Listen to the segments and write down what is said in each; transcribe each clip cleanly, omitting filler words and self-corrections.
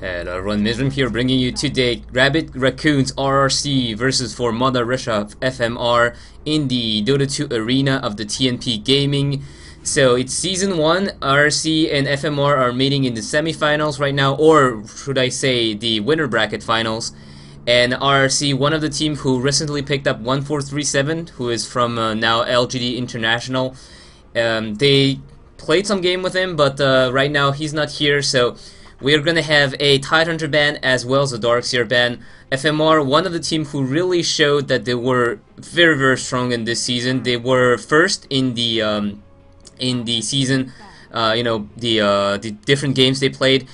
Hello everyone, Myzzrym here bringing you today Rabbit Raccoons RRC versus for Mother Russia FMR in the Dota 2 arena of the TNP Gaming. So it's Season 1, RRC and FMR are meeting in the semifinals right now, or should I say the winner bracket finals. And RRC, one of the team who recently picked up 1437, who is from now LGD International. They played some game with him, but right now he's not here, so we're gonna have a Tidehunter ban as well as a Darkseer ban. FMR, one of the team who really showed that they were very strong in this season. They were first in the season. The different games they played.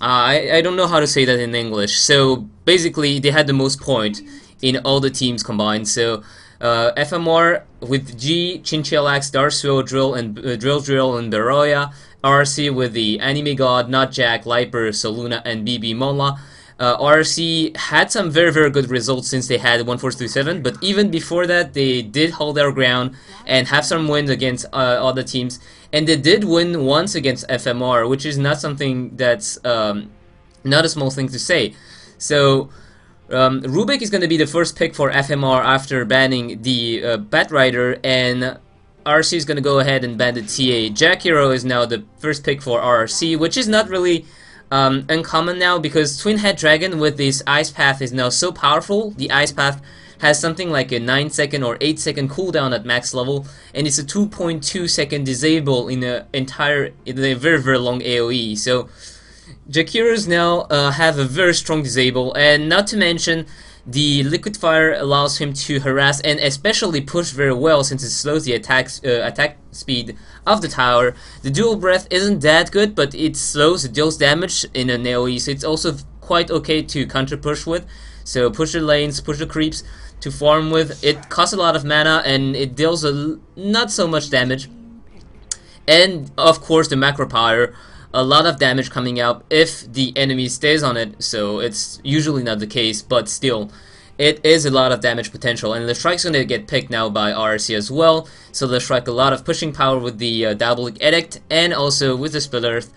I don't know how to say that in English. So basically, they had the most points in all the teams combined. So FMR with G, Chinchillax, Darkswell, Drill, and Drill, and Beroya. RRC with the Anime God, Not Jack, Liper, Soluna, and BB Mola. RRC had some very good results since they had 1437, but even before that, they did hold their ground and have some wins against other teams. And they did win once against FMR, which is not something that's not a small thing to say. So Rubik is going to be the first pick for FMR after banning the Batrider, and RRC is going to go ahead and ban the TA. Jack Hero is now the first pick for RRC, which is not really uncommon now, because Twin Head Dragon with this Ice Path is now so powerful. The Ice Path has something like a 9-second or 8-second cooldown at max level, and it's a 2.2-second disable in a very long AoE. So Jack Heroes now have a very strong disable, and not to mention the Liquid Fire allows him to harass and especially push very well, since it slows the attack speed of the tower. The Dual Breath isn't that good, but it slows, it deals damage in an AoE, so it's also quite okay to counter push with. So push the lanes, push the creeps to farm with. It costs a lot of mana and it deals not so much damage. And of course the Macro Power, a lot of damage coming out if the enemy stays on it, so it's usually not the case, but still, it is a lot of damage potential. And Lestrike's gonna get picked now by RRC as well, so Lestrike a lot of pushing power with the Diabolic Edict and also with the Split Earth,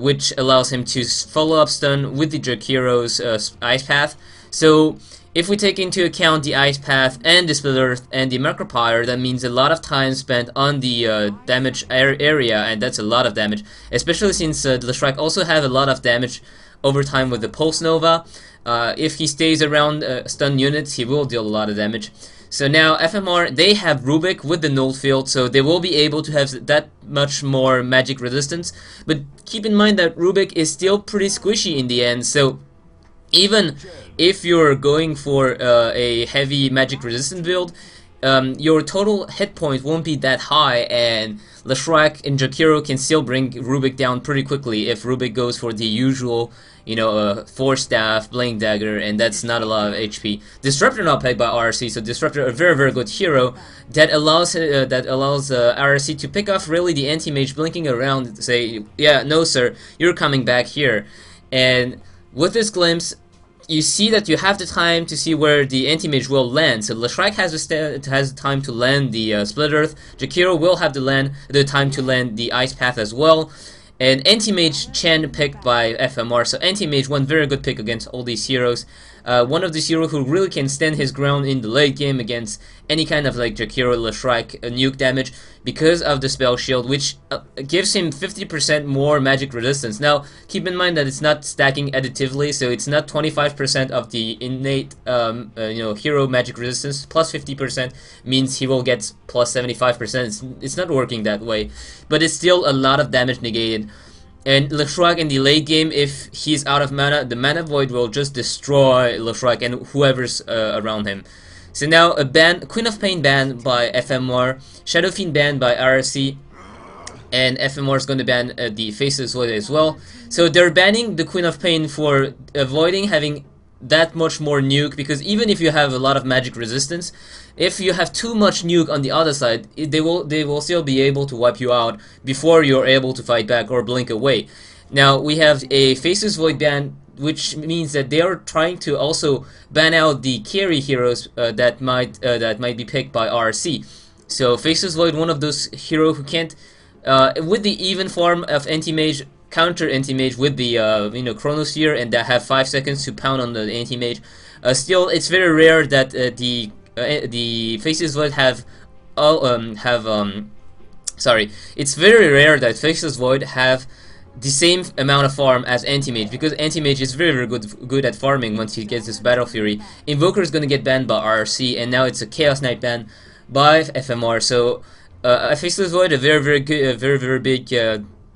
which allows him to follow up stun with the Jerk Hero's Ice Path. So if we take into account the Ice Path and the Split Earth and the Macro Power, that means a lot of time spent on the damage area, and that's a lot of damage, especially since Lestrike also have a lot of damage over time with the Pulse Nova. If he stays around stun units, he will deal a lot of damage. So now FMR, they have Rubik with the Null Field, so they will be able to have that much more magic resistance, but keep in mind that Rubik is still pretty squishy in the end, so even if you're going for a heavy magic resistant build, your total hit point won't be that high, and Lestrike and Jakiro can still bring Rubik down pretty quickly if Rubik goes for the usual, Force Staff, Blade Dagger, and that's not a lot of HP. Disruptor not played by RRC, so Disruptor a very good hero that allows RRC to pick off really the anti-mage blinking around and say, yeah, no sir, you're coming back here. And with this glimpse, you see that you have the time to see where the anti-mage will land. So Lestrike has time to land the Split Earth. Jakiro will have the time to land the Ice Path as well. And anti-mage Chen picked by FMR. So anti-mage, one very good pick against all these heroes. One of these heroes who really can stand his ground in the late game against any kind of like Jakiro, Lestrike, nuke damage because of the spell shield, which gives him 50% more magic resistance. Now, keep in mind that it's not stacking additively, so it's not 25% of the innate, hero magic resistance plus 50% means he will get plus 75%. It's not working that way, but it's still a lot of damage negated. And Lestrike in the late game, if he's out of mana, the Mana Void will just destroy Lestrike and whoever's around him. So now a ban, Queen of Pain banned by FMR, Shadow Fiend banned by RRC, and FMR is going to ban the Faceless Void as well. So they're banning the Queen of Pain for avoiding having that much more nuke, because even if you have a lot of magic resistance, if you have too much nuke on the other side, they will still be able to wipe you out before you're able to fight back or blink away. Now we have a Faceless Void ban, which means that they are trying to also ban out the carry heroes that might be picked by RRC. So Faceless Void, one of those heroes who can't, with the even form of anti-mage, counter anti-mage with the Chronosphere, and that have 5 seconds to pound on the anti-mage. Still, it's very rare that the Faceless Void it's very rare that Faceless Void have the same amount of farm as Anti-Mage, because Anti-Mage is very good at farming once he gets this Battle Fury. Invoker is gonna get banned by RRC, and now it's a Chaos Knight ban by FMR. So Faceless Void, a very good, very big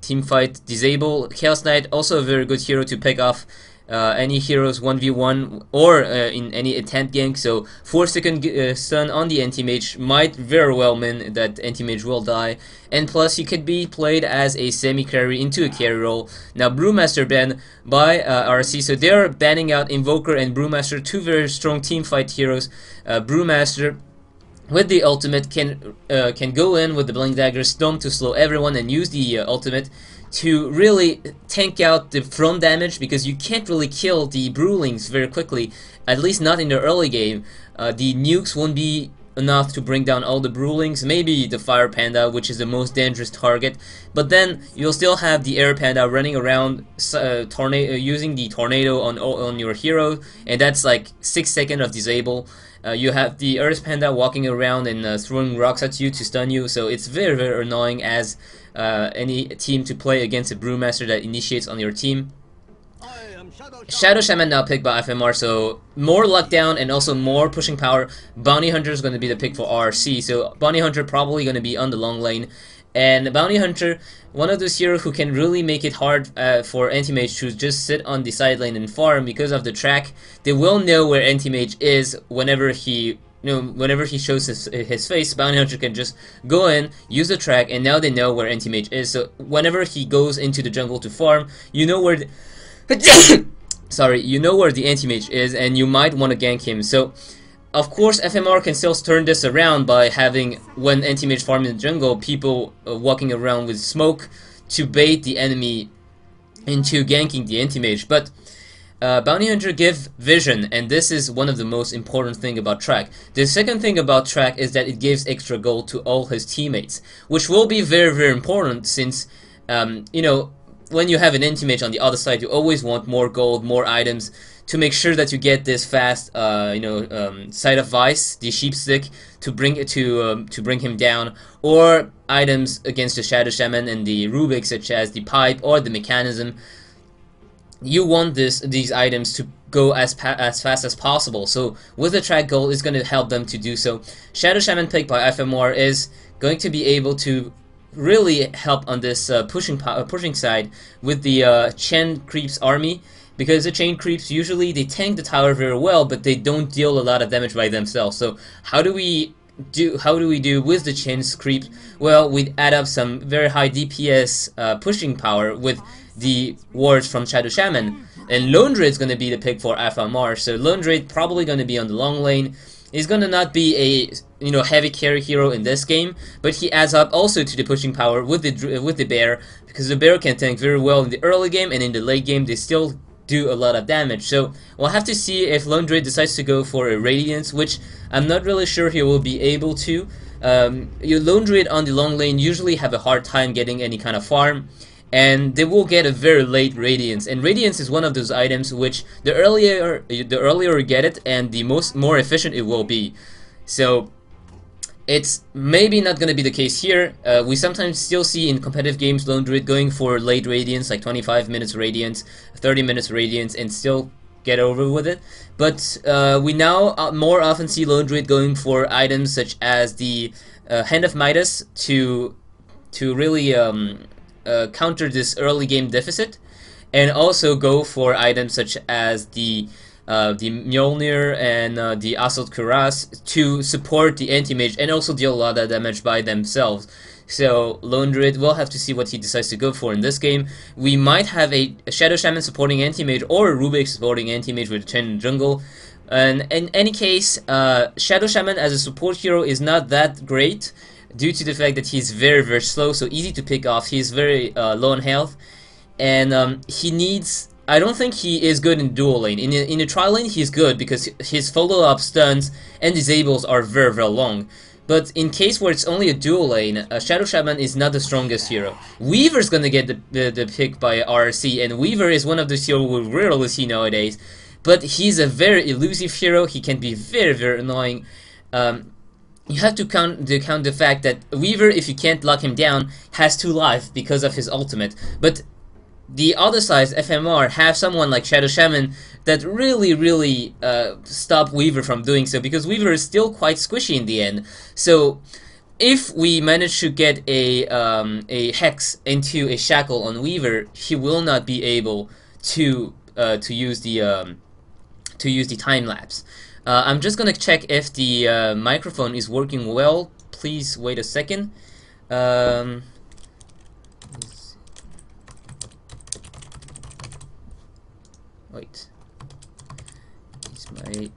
team fight disable. Chaos Knight, also a very good hero to pick off any heroes 1v1 or in any attempt gank. So 4-second stun on the anti-mage might very well mean that anti-mage will die, and plus he could be played as a semi-carry into a carry role. Now Brewmaster ban by RC, so they're banning out Invoker and Brewmaster, two very strong team fight heroes. Brewmaster with the ultimate can go in with the Blink Dagger Stomp to slow everyone and use the ultimate to really tank out the front damage, because you can't really kill the Brewlings very quickly, at least not in the early game. The nukes won't be enough to bring down all the Brewlings, maybe the Fire Panda, which is the most dangerous target, but then you'll still have the Air Panda running around using the Tornado on your hero, and that's like 6 seconds of disable. You have the Earth Panda walking around and throwing rocks at you to stun you, so it's very annoying as any team to play against a Brewmaster that initiates on your team. Shadow Shaman now picked by FMR, so more lockdown and also more pushing power. Bounty Hunter is going to be the pick for RRC, so Bounty Hunter probably going to be on the long lane. And Bounty Hunter, one of those heroes who can really make it hard for Anti-Mage to just sit on the side lane and farm because of the track. They will know where Anti-Mage is whenever he shows his face. Bounty Hunter can just go in, use the track, and now they know where Anti-Mage is. So whenever he goes into the jungle to farm, you know where you know where the Anti-Mage is, and you might want to gank him. So of course, FMR can still turn this around by having, when Anti-Mage farm in the jungle, people walking around with smoke to bait the enemy into ganking the Anti-Mage. But Bounty Hunter give vision, and this is one of the most important thing about track. The second thing about track is that it gives extra gold to all his teammates, which will be very important, since you know, when you have an Anti-Mage on the other side, you always want more gold, more items, to make sure that you get this fast, Side of Vice, the Sheep Stick, to bring him down, or items against the Shadow Shaman and the Rubik, such as the Pipe or the Mechanism. You want these items to go as fast as possible. So with the track goal, it's going to help them to do so. Shadow Shaman picked by FMR is going to be able to really help on this pushing side with the Chain Creeps army, because the Chain Creeps usually they tank the tower very well, but they don't deal a lot of damage by themselves. So how do we do with the Chain Creeps? Well, we add up some very high DPS pushing power with the wards from Shadow Shaman, and Lone Druid is going to be the pick for FMR. So Lone Druid probably going to be on the long lane. He's going to not be a heavy carry hero in this game, but he adds up also to the pushing power with the bear, because the bear can tank very well in the early game, and in the late game they still do a lot of damage. So we'll have to see if Lone Druid decides to go for a Radiance, which I'm not really sure he will be able to. Your Lone Druid on the long lane usually have a hard time getting any kind of farm, and they will get a very late Radiance, and Radiance is one of those items which the earlier you get it, and the more efficient it will be. So it's maybe not going to be the case here. We sometimes still see in competitive games Lone Druid going for late Radiance, like 25 minutes Radiance, 30 minutes Radiance, and still get over with it. But we now more often see Lone Druid going for items such as the Hand of Midas to really counter this early game deficit, and also go for items such as the Mjolnir and the Assault Cuirass to support the Anti-Mage and also deal a lot of damage by themselves. So Lone Druid, we'll have to see what he decides to go for in this game. We might have a Shadow Shaman supporting Anti-Mage or a Rubik supporting Anti-Mage with a Chain in jungle. And in any case, Shadow Shaman as a support hero is not that great, due to the fact that he's very slow, so easy to pick off. He's very low on health, and he needs... I don't think he is good in dual lane. In the tri lane, he's good because his follow-up stuns and disables are very long. But in case where it's only a dual lane, Shadow Shaman is not the strongest hero. Weaver's gonna get the pick by RRC, and Weaver is one of those heroes we rarely see nowadays. But he's a very elusive hero. He can be very, very annoying. You have to count the fact that Weaver, if you can't lock him down, has 2 life because of his ultimate. But the other side, FMR, have someone like Shadow Shaman that really stop Weaver from doing so, because Weaver is still quite squishy in the end. So if we manage to get a hex into a shackle on Weaver, he will not be able to use the time lapse. I'm just gonna check if the microphone is working well. Please wait a second. Wait, is my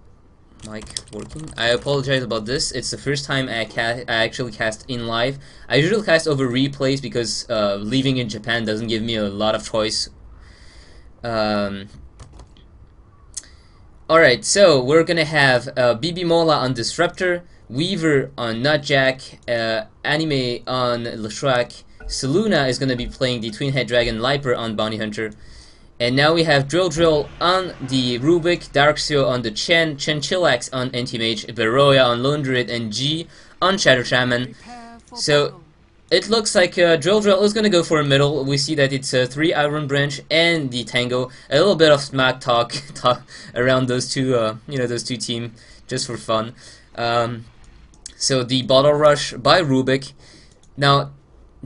mic working? I apologize about this. It's the first time I actually cast in live. I usually cast over replays because living in Japan doesn't give me a lot of choice. Alright, so we're gonna have BB Mola on Disruptor, Weaver on Nutjack, Anime on Leshrac, Seluna is gonna be playing the Twin Head Dragon, Liper on Bounty Hunter, and now we have Drill on the Rubik, Darkseer on the Chen Chillax on Anti-Mage, Veroya on Lone Druid, and G on Shadow Shaman. So it looks like Drill is gonna go for a middle. We see that it's 3 Iron Branch and the Tango. A little bit of smack talk around those two, those two teams, just for fun. So the Bottle Rush by Rubik. Now,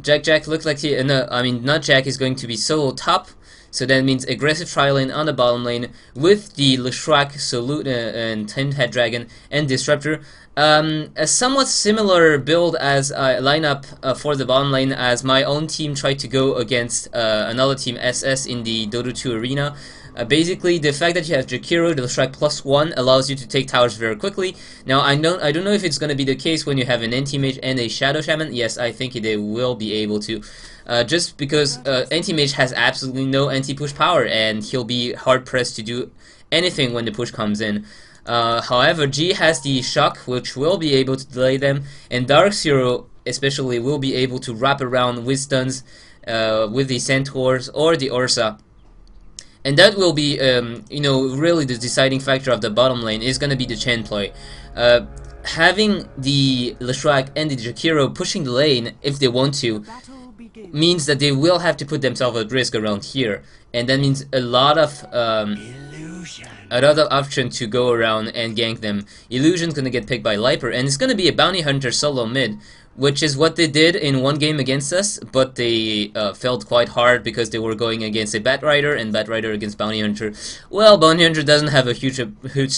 Jack looks like Nutjack is going to be solo top. So that means aggressive tri-lane on the bottom lane with the Leshrac, Seluna, and Twin Head Dragon and Disruptor. A somewhat similar build as lineup for the bottom lane as my own team tried to go against another team, SS, in the Dota 2 arena. Basically, the fact that you have Jakiro, the Leshrac +1 allows you to take towers very quickly. Now, I don't know if it's going to be the case when you have an Anti-Mage and a Shadow Shaman. Yes, I think they will be able to. Just because Anti-Mage has absolutely no anti-push power, and he'll be hard-pressed to do anything when the push comes in. However, G has the Shock, which will be able to delay them, and Darkseer especially will be able to wrap around with stuns with the Centaurs or the Ursa. And that will be, really the deciding factor of the bottom lane is going to be the Chen play. Having the Leshrac and the Jakiro pushing the lane, if they want to, means that they will have to put themselves at risk around here. And that means a lot of option to go around and gank them. Illusion's going to get picked by Liper, and it's going to be a Bounty Hunter solo mid, which is what they did in one game against us, but they felt quite hard because they were going against a Batrider, and Batrider against Bounty Hunter. Well, Bounty Hunter doesn't have a huge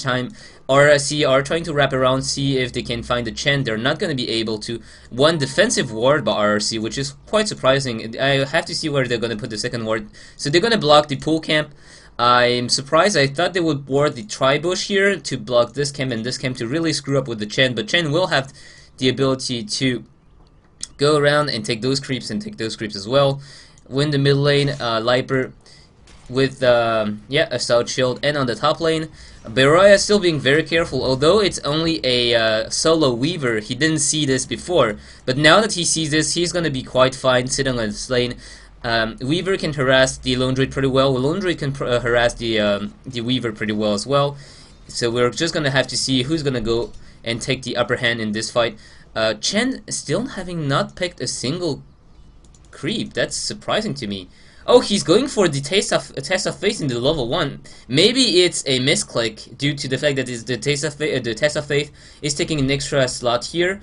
time. RRC are trying to wrap around, see if they can find the Chen. They're not going to be able to. One defensive ward by RRC, which is quite surprising. I have to see where they're going to put the second ward. So they're going to block the pool camp. I'm surprised. I thought they would ward the tri-bush here to block this camp and this camp to really screw up with the Chen, but Chen will have the ability to go around and take those creeps and take those creeps as well. Win the mid lane, Liper with a Stout Shield, and on the top lane, Veroya still being very careful. Although it's only a solo Weaver, he didn't see this before, but now that he sees this, he's gonna be quite fine sitting on his lane. Weaver can harass the Lone Druid pretty well. Lone Druid can harass the Weaver pretty well as well. So we're just gonna have to see who's gonna go and take the upper hand in this fight. Chen still having not picked a single creep. That's surprising to me. Oh, he's going for the test of faith in the level 1. Maybe it's a misclick due to the fact that the test of faith is taking an extra slot here,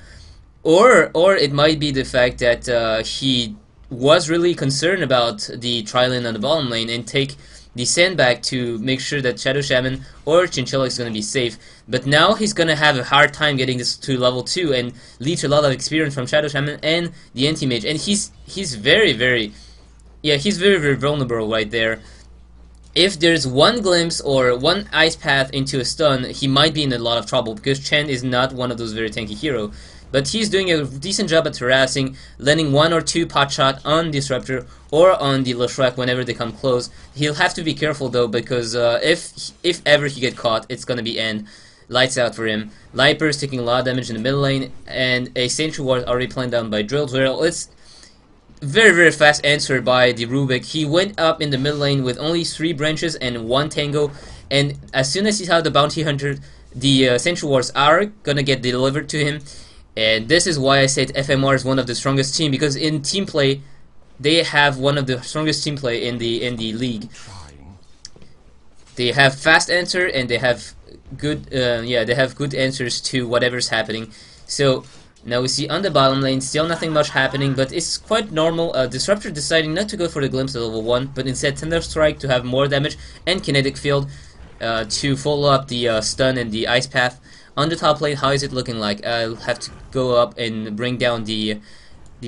or it might be the fact that he was really concerned about the tri-lane on the bottom lane and take the sandbag to make sure that Shadow Shaman or Chinchilla is going to be safe. But now he's going to have a hard time getting this to level 2 and leech a lot of experience from Shadow Shaman and the Anti-Mage. And he's very vulnerable right there. If there's one glimpse or one ice path into a stun, he might be in a lot of trouble because Chen is not one of those very tanky hero. But he's doing a decent job at harassing, landing 1 or 2 pot shot on Disruptor or on the Leshrac whenever they come close. He'll have to be careful though, because if ever he get caught, it's gonna be end. lights out for him. Liper is taking a lot of damage in the middle lane, and a Sentry Ward already planned down by Drill. It's very fast answer by the Rubik. He went up in the mid lane with only 3 branches and 1 tango, and as soon as he saw the Bounty Hunter, the Sentry Wards are gonna get delivered to him. And this is why I said FMR is one of the strongest team, because in team play they have one of the strongest team play in the league. They have fast answer, and they have good they have good answers to whatever's happening. So now we see on the bottom lane still nothing much happening, but it's quite normal. Disruptor deciding not to go for the Glimpse at level 1, but instead Thunder Strike to have more damage, and Kinetic Field to follow up the stun and the Ice Path. On the top lane, how is it looking like? I'll have to go up and bring down the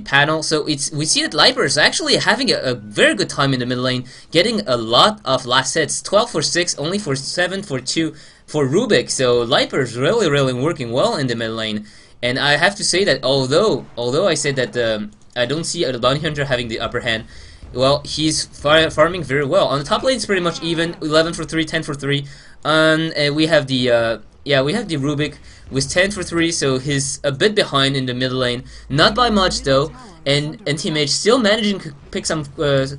panel. So we see that Liper is actually having a very good time in the mid lane, getting a lot of last hits. 12 for 6, only for 7 for 2 for Rubik. So Liper is really working well in the mid lane. And I have to say that although I said that I don't see a Bounty Hunter having the upper hand, well, he's farming very well. On the top lane, it's pretty much even. 11 for 3, 10 for 3. And we have the Rubik with 10 for 3, so he's a bit behind in the middle lane. Not by much though. And Teammate still managing to pick some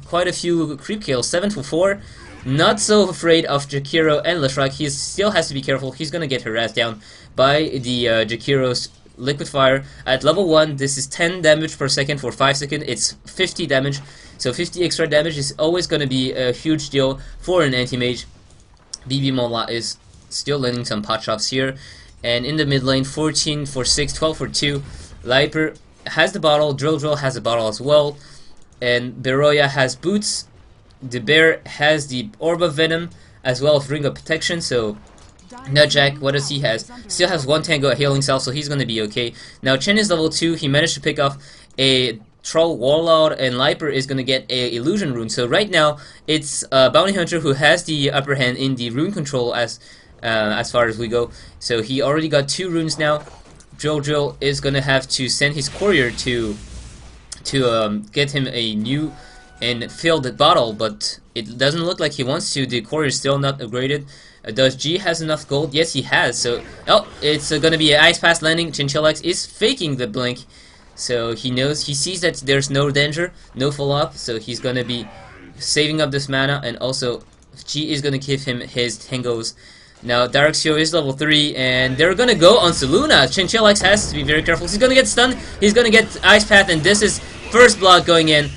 quite a few creep kills. 7 for 4. Not so afraid of Jakiro and Leshrac. He still has to be careful. He's gonna get harassed down by the Jakiro's Liquid Fire. At level 1, this is 10 damage per second for 5 seconds. It's 50 damage. So 50 extra damage is always going to be a huge deal for an anti-mage. BB Mola is still landing some pot shots here. And in the mid lane, 14 for 6, 12 for 2. Liper has the bottle. Drill has the bottle as well. And Beroya has boots. The bear has the Orb of Venom as well as Ring of Protection. So Nutjack, what does he has? Still has 1 tango, a healing cell, so he's gonna be okay. Now Chen is level 2. He managed to pick off a Troll Warlord, and Liper is gonna get a Illusion Rune. So right now it's Bounty Hunter who has the upper hand in the rune control as far as we go. So he already got 2 runes now. Drill is gonna have to send his courier to get him a new and filled bottle, but it doesn't look like he wants to. The courier is still not upgraded. Does G has enough gold? Yes, he has. So, it's gonna be an Ice Pass landing. Chinchillax is faking the blink, so he sees that there's no danger, no follow-up, so he's gonna be saving up this mana, and also G is gonna give him his tangos. Now Darkseer is level 3, and they're gonna go on Seluna. Chinchillax has to be very careful. He's gonna get stunned. He's gonna get Ice Path, and this is first blood going in.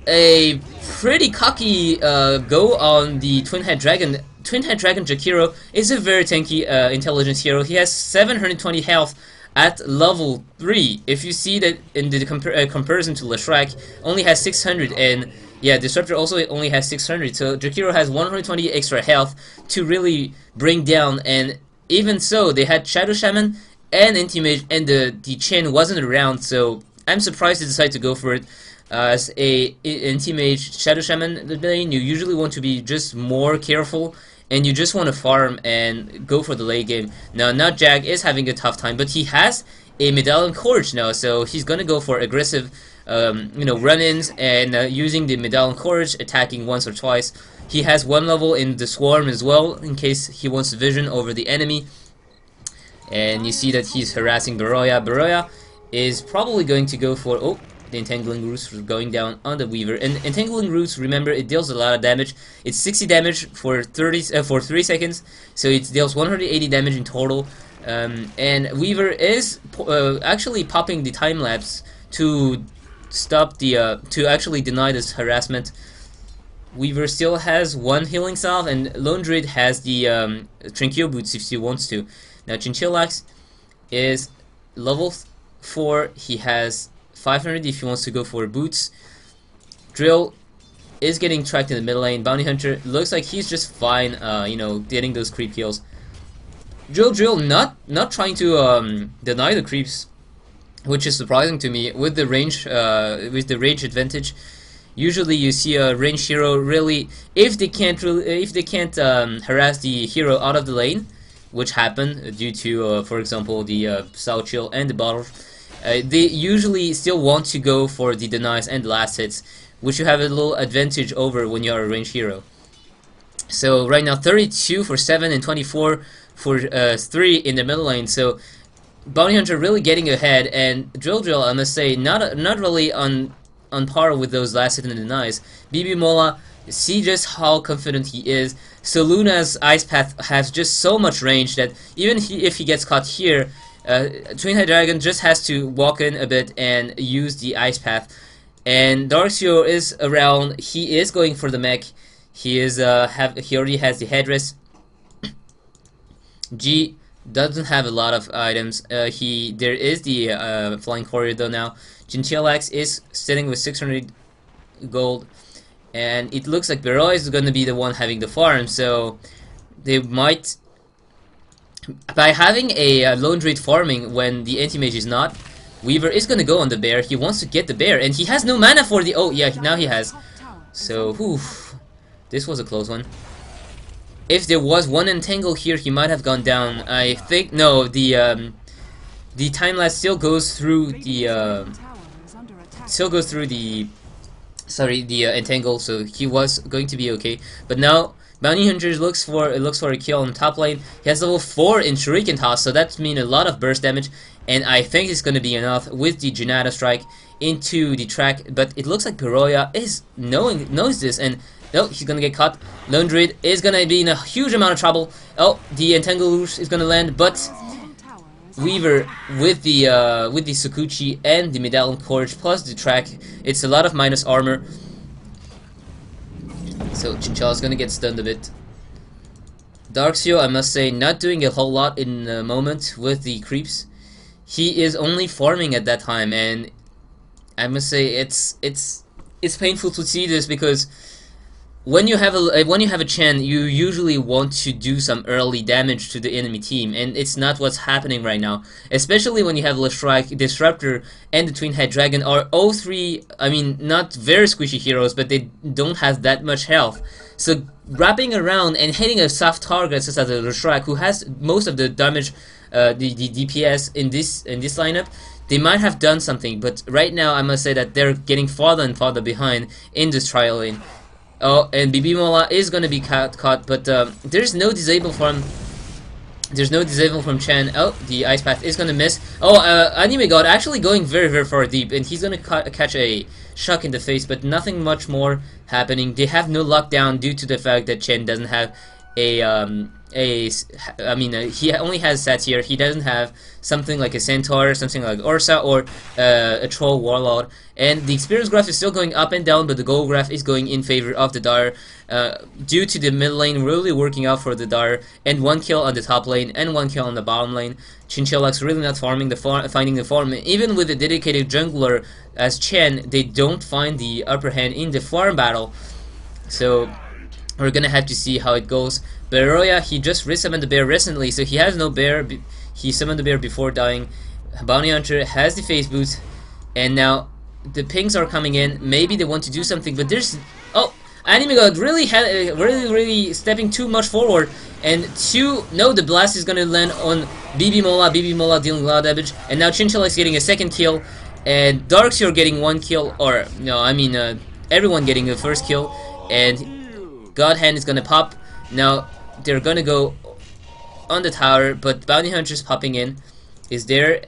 A pretty cocky go on the Twin Head Dragon. Twin Head Dragon Jakiro is a very tanky intelligence hero. He has 720 health at level 3. If you see that in the comparison to Leshrac, only has 600, and yeah, Disruptor also only has 600. So Jakiro has 120 extra health to really bring down. And even so, they had Shadow Shaman and Anti-Mage, and the Chen wasn't around. So I'm surprised they decided to go for it. As a anti-mage Shadow Shaman lane, you usually want to be just more careful, and you just want to farm and go for the late game. Now Nutjack is having a tough time, but he has a Medallion Courage now, so he's gonna go for aggressive run-ins and using the Medallion Courage, attacking once or twice. He has 1 level in the Swarm as well, in case he wants vision over the enemy. And you see that he's harassing Beroya. Beroya is probably going to go for the Entangling Roots going down on the Weaver. And Entangling Roots, remember, it deals a lot of damage. It's 60 damage for 3 seconds, so it deals 180 damage in total. And Weaver is actually popping the time lapse to stop the to actually deny this harassment. Weaver still has 1 healing salve, and Lone Druid has the Tranquil Boots if he wants to. Now Chinchillax is level 4. He has 500 if he wants to go for boots. Drill is getting tracked in the middle lane. Bounty Hunter looks like he's just fine, getting those creep kills. Drill not trying to deny the creeps, which is surprising to me with the range advantage. Usually you see a ranged hero really, if they can't harass the hero out of the lane, which happened due to for example the Sao Chill and the bottle. They usually still want to go for the denies and the last hits, which you have a little advantage over when you are a ranged hero. So right now 32 for 7 and 24 for 3 in the middle lane. So Bounty Hunter really getting ahead, and Drill, I must say, not really on par with those last hit and denies. BB Mola, see just how confident he is. So Luna's Ice Path has just so much range that even if he gets caught here, Twin Head Dragon just has to walk in a bit and use the Ice Path. And Darkseer is around. He is going for the mech. He is he already has the headrest. G doesn't have a lot of items. There is the Flying Courier though now. Chinchillax is sitting with 600 gold, and it looks like Beroy is going to be the one having the farm. So they might, by having a Lone Druid farming when the anti-mage is not, Weaver is going to go on the bear. He wants to get the bear, and he has no mana for the. Oh yeah, now he has. So whew, this was a close one. If there was one entangle here, he might have gone down. I think no. The time lapse still goes through the entangle, so he was going to be okay. But now Bounty Hunter looks for a kill on the top lane. He has level 4 in Shuriken Toss, so that means a lot of burst damage, and I think it's going to be enough with the Janata strike into the track. But it looks like Beroya is knows this, and no, he's gonna get caught. Lone Druid is gonna be in a huge amount of trouble. Oh, the Entangle is gonna land, but Weaver with the Sukuchi and the Medallion Courage plus the track, it's a lot of minus armor. So Chinchilla's gonna get stunned a bit. Darkseer, I must say, not doing a whole lot in the moment with the creeps. He is only farming at that time, and I must say it's painful to see this, because when you have a Chen, you usually want to do some early damage to the enemy team, and it's not what's happening right now. Especially when you have Leshrac, Disruptor, and the Twin Head Dragon are all three, I mean, not very squishy heroes, but they don't have that much health. So wrapping around and hitting a soft target such as Leshrac, who has most of the damage, the DPS in this lineup, they might have done something. But right now, I must say that they're getting farther and farther behind in this trial lane. Oh, and BB Mola is gonna be caught, but there's no disable from Chen. Oh, the Ice Path is gonna miss. Oh, Anime God actually going very, very far deep, and he's gonna catch a shock in the face, but nothing much more happening. They have no lockdown due to the fact that Chen doesn't have he only has Satyr. He doesn't have something like a Centaur, something like Ursa, or a Troll Warlord. And the experience graph is still going up and down, but the goal graph is going in favor of the Dar, due to the mid lane really working out for the Dar, and 1 kill on the top lane and 1 kill on the bottom lane. Chinchillax really not finding the farm. Even with a dedicated jungler as Chen, they don't find the upper hand in the farm battle. So we're gonna have to see how it goes. Beroya, he just resummoned the bear recently, so he has no bear. He summoned the bear before dying. Bounty Hunter has the face boots, and now the pings are coming in. Maybe they want to do something, but there's Anime God really stepping too much forward, and the blast is gonna land on BB Mola. BB Mola dealing a lot of damage, and now Chinchillax getting a second kill, and Darkseer getting 1 kill, or no, I mean everyone getting the first kill, and God Hand is gonna pop. Now they're gonna go on the tower, but Bounty Hunter's popping in. Is there?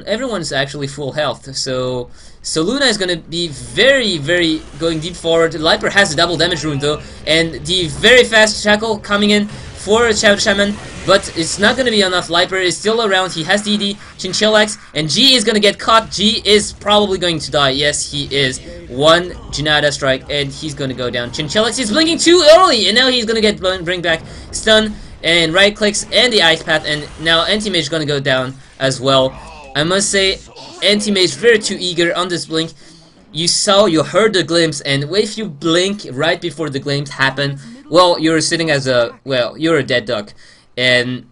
Everyone's actually full health, so Luna is gonna be very, very going deep forward. Liper has the double damage rune though, and the very fast Shackle coming in for Shadow Shaman, but it's not gonna be enough. Liper is still around. He has DD, Chinchillax, and G is gonna get caught. G is probably going to die. Yes, he is. 1 Janata strike, and he's gonna go down. Chinchillax is blinking too early, and now he's gonna get bring back stun and right clicks and the Ice Path, and now Anti-Mage is gonna go down as well. I must say, Anti-Mage very too eager on this blink. You heard the glimpse, and if you blink right before the glimpse happen, well, you're sitting as you're a dead duck. And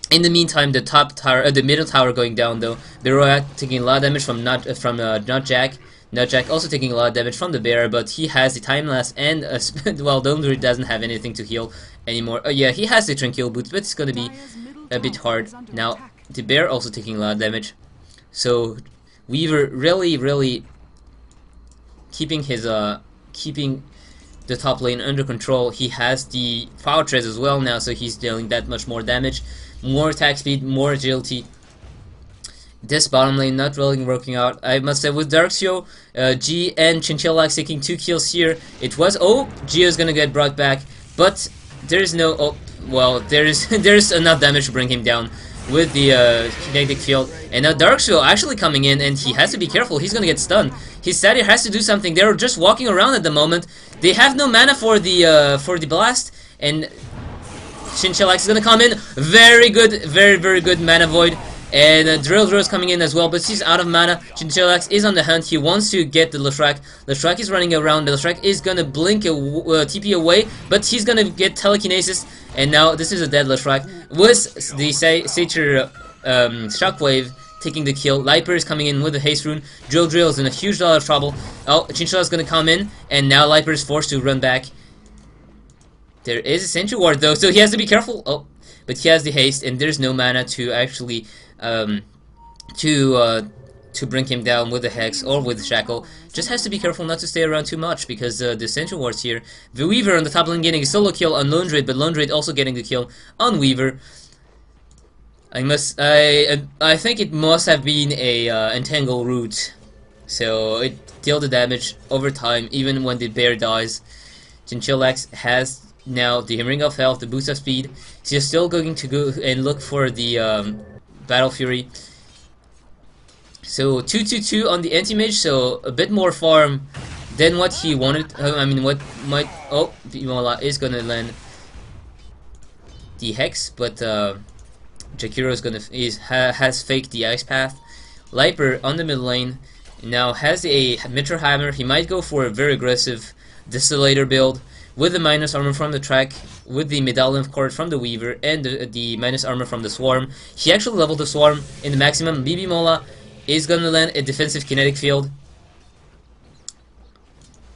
in the meantime, the top tower, the middle tower going down though. Beroya taking a lot of damage from Nutjack. Nutjack also taking a lot of damage from the bear, but he has the time lapse and well, Lone Druid doesn't have anything to heal anymore. Oh yeah, he has the Tranquil boots, but it's gonna be a bit hard now. The bear also taking a lot of damage, so Weaver really keeping his the top lane under control. He has the power treads as well now, so he's dealing that much more damage, more attack speed, more agility. This bottom lane not really working out, I must say. With Darkseid, G and Chinchillax taking 2 kills here. It was, oh, Geo is gonna get brought back, but there's no, oh, well, there's enough damage to bring him down with the kinetic field. And now Darkseid actually coming in, and he has to be careful. He's gonna get stunned. His Satyr has to do something. They're just walking around at the moment. They have no mana for the blast, and Chinchillax is gonna come in. Very good, very good mana void. And Drill is coming in as well, but he's out of mana. Chinchillax is on the hunt. He wants to get the Leshrac. Leshrac is running around. The Leshrac is gonna blink a TP away, but he's gonna get telekinesis. And now this is a dead Leshrac with the Satyr Shockwave taking the kill. Liper is coming in with the haste rune. Drill is in a huge lot of trouble. Oh, Chinchillax is gonna come in, and now Liper is forced to run back. There is a Sentry Ward though, so he has to be careful. Oh, but he has the haste, and there's no mana to actually to bring him down with the Hex or with the Shackle. Just has to be careful not to stay around too much, because the Sentry Ward's here. The Weaver on the top lane getting a solo kill on Lone Druid, but Lone Druid also getting the kill on Weaver. I think it must have been a Entangle route, so it dealt the damage over time, even when the bear dies. Chinchillax has now the Ring of Health, the boost of speed. He's still going to go and look for the Battle Fury. So 2/2 on the anti-mage, so a bit more farm than what he wanted. I mean, what might, oh, Bimola is gonna land the Hex, but Jakiro is gonna has faked the Ice Path. Liper on the mid lane now has a Mitra Hammer. He might go for a very aggressive Distillator build with the minus armor from the track, with the medallion of cord from the Weaver, and the minus armor from the Swarm. He actually leveled the Swarm in the maximum. BB Mola is gonna land a defensive kinetic field,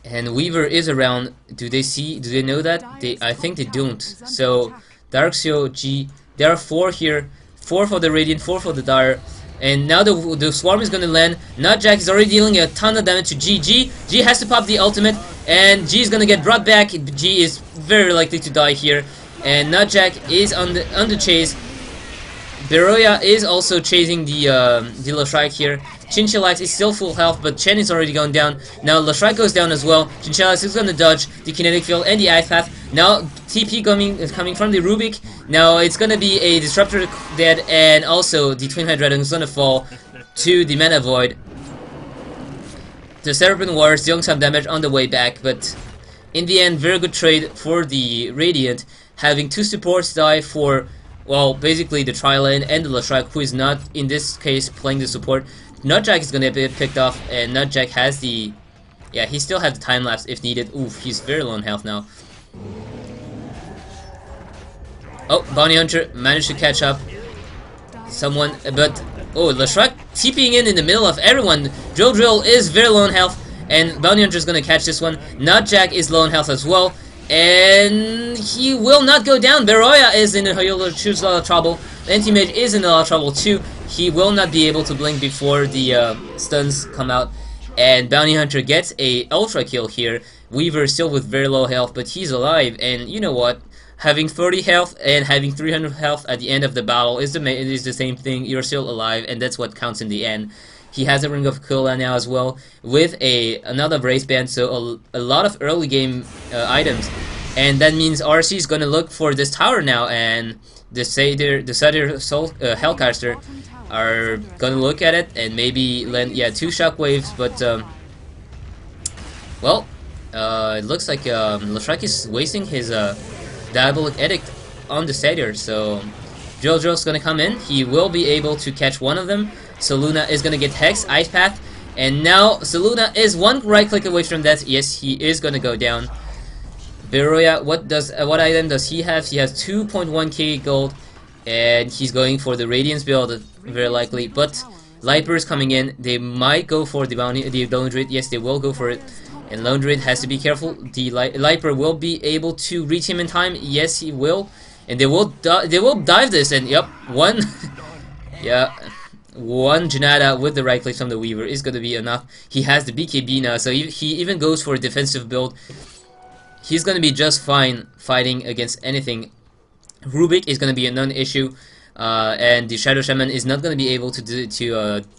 and Weaver is around. Do they know that? I think they don't. So Darkseid, G, there are 4 here, 4 for the Radiant, 4 for the Dire. And now the Swarm is gonna land. Nutjack is already dealing a ton of damage to G. G has to pop the ultimate, and G is gonna get brought back. G is very likely to die here, and Nutjack is on the chase. Beroya is also chasing the Leshrac here. Chinchillax is still full health, but Chen is already going down. Now Leshrac goes down as well. Chinchillax is gonna dodge the kinetic field and the Ice Path. Now TP is coming from the Rubik. Now it's gonna be a Disruptor dead, and also the Twin Hydra is gonna fall to the Mana Void. The Seraphim Warrior is dealing some damage on the way back, but in the end, very good trade for the Radiant, having 2 supports die for, well, basically the Tri-Lane and the Leshrac, who is not, in this case, playing the support. Nutjack is gonna get picked off, and Nutjack has the, yeah, he still has the time lapse if needed. Oof, he's very low on health now. Oh, Bounty Hunter managed to catch up someone, but oh, Leshrac TPing in the middle of everyone. Drill is very low on health, and Bounty Hunter is gonna catch this one. Nutjack is low on health as well, and he will not go down. Beroya is in a huge lot of trouble. The Anti-Mage is in a lot of trouble too. He will not be able to blink before the stuns come out, and Bounty Hunter gets a ultra kill here. Weaver still with very low health, but he's alive, and you know what? Having 30 health and having 300 health at the end of the battle is the same thing. You're still alive, and that's what counts in the end. He has a Ring of Kula now as well, with another Brace Band, so a lot of early game items, and that means RRC is gonna look for this tower now, and the Satyr Hellcaster are gonna look at it and maybe land, yeah, 2 shockwaves, but well, it looks like Leshrac is wasting his Diabolic Edict on the Satyr, so Jojo's gonna come in. He will be able to catch one of them. Seluna is gonna get Hex, Ice Path, and now Seluna is 1 right click away from death. Yes, he is gonna go down. Beroya, what item does he have? He has 2.1k gold, and he's going for the Radiance build, very likely. But Liper is coming in. They might go for the Lone Druid. Yes, they will go for it. And Lone Druid has to be careful. The Liper will be able to reach him in time. Yes, he will. And they will dive this. And yep, one, yeah, one Janata with the right click from the Weaver is going to be enough. He has the BKB now, so he even goes for a defensive build. he's gonna be just fine fighting against anything. Rubik is gonna be a non-issue, and the Shadow Shaman is not gonna be able to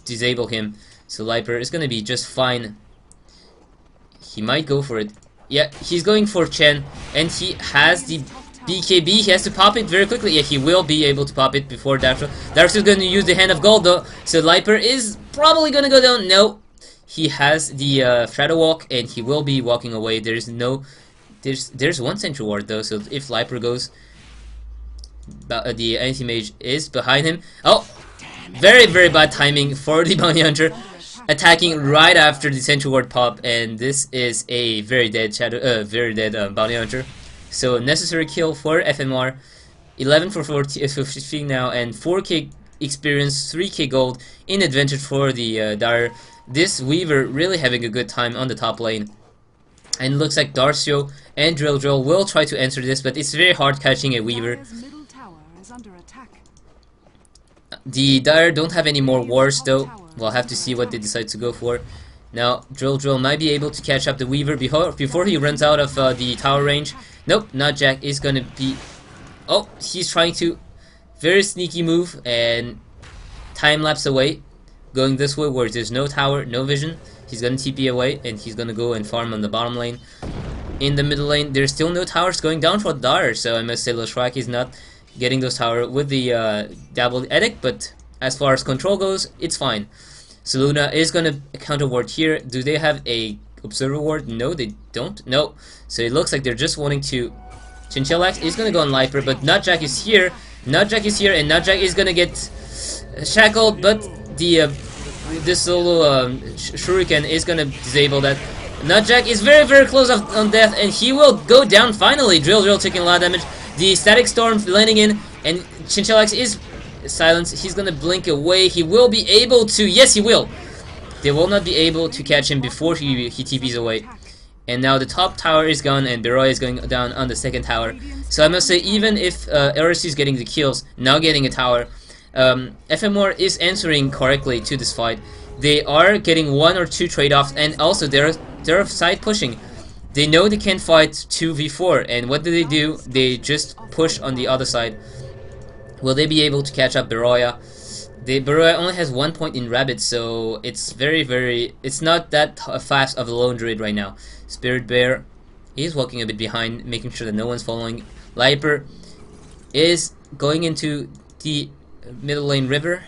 disable him. So Liper is gonna be just fine. He might go for it. Yeah, he's going for Chen, and he has the BKB. He has to pop it very quickly. Yeah, he will be able to pop it before Darkseid. Darkseid is going to use the Hand of Gold though, so Liper is probably going to go down. No, he has the Shadow Walk, and he will be walking away. There's one Sentry Ward though, so if Liper goes, the Anti-Mage is behind him. Oh, very bad timing for the Bounty Hunter, attacking right after the Sentry Ward pop, and this is a very dead Bounty Hunter. So necessary kill for FMR, 11 for 15 now, and 4k experience, 3k gold in advantage for the Dire. This Weaver really having a good time on the top lane, and looks like Darcio and Drill will try to answer this, but it's very hard catching a Weaver. The Dire don't have any more wars though. We'll have to see what they decide to go for. Now Drill might be able to catch up the Weaver before he runs out of the tower range. Nope, not Jack is gonna be... Oh, he's trying to... Very sneaky move, and time lapse away, going this way where there's no tower, no vision. He's gonna TP away, and he's gonna go and farm on the bottom lane. In the middle lane, there's still no towers going down for the Dire, so I must say Lashrak is not getting those towers with the double edict, but as far as control goes, it's fine. So Luna is gonna counter ward here. Do they have a observer ward? No, they don't. No. So it looks like they're just wanting to... Chinchillax is gonna go on Liper, but Nutjack is here. Nutjack is here, and Nutjack is gonna get shackled, but the this solo Shuriken is gonna disable that. Nutjack is very close on death, and he will go down finally. Drill taking a lot of damage. The Static Storm landing in, and Chinchillax is silenced. He's gonna blink away. He will be able to... Yes, he will. They will not be able to catch him before he TPs away. And now the top tower is gone, and Beroy is going down on the second tower. So I must say, even if RRC is getting the kills, now getting a tower, FMR is answering correctly to this fight. They are getting 1 or 2 trade-offs, and also they're side pushing. They know they can't fight 2v4, and what do? They just push on the other side. Will they be able to catch up Beroya? Beroya only has 1 point in Rabbit, so it's it's not that fast of a lone druid right now. Spirit Bear is walking a bit behind, making sure that no one's following. Liper is going into the middle lane river,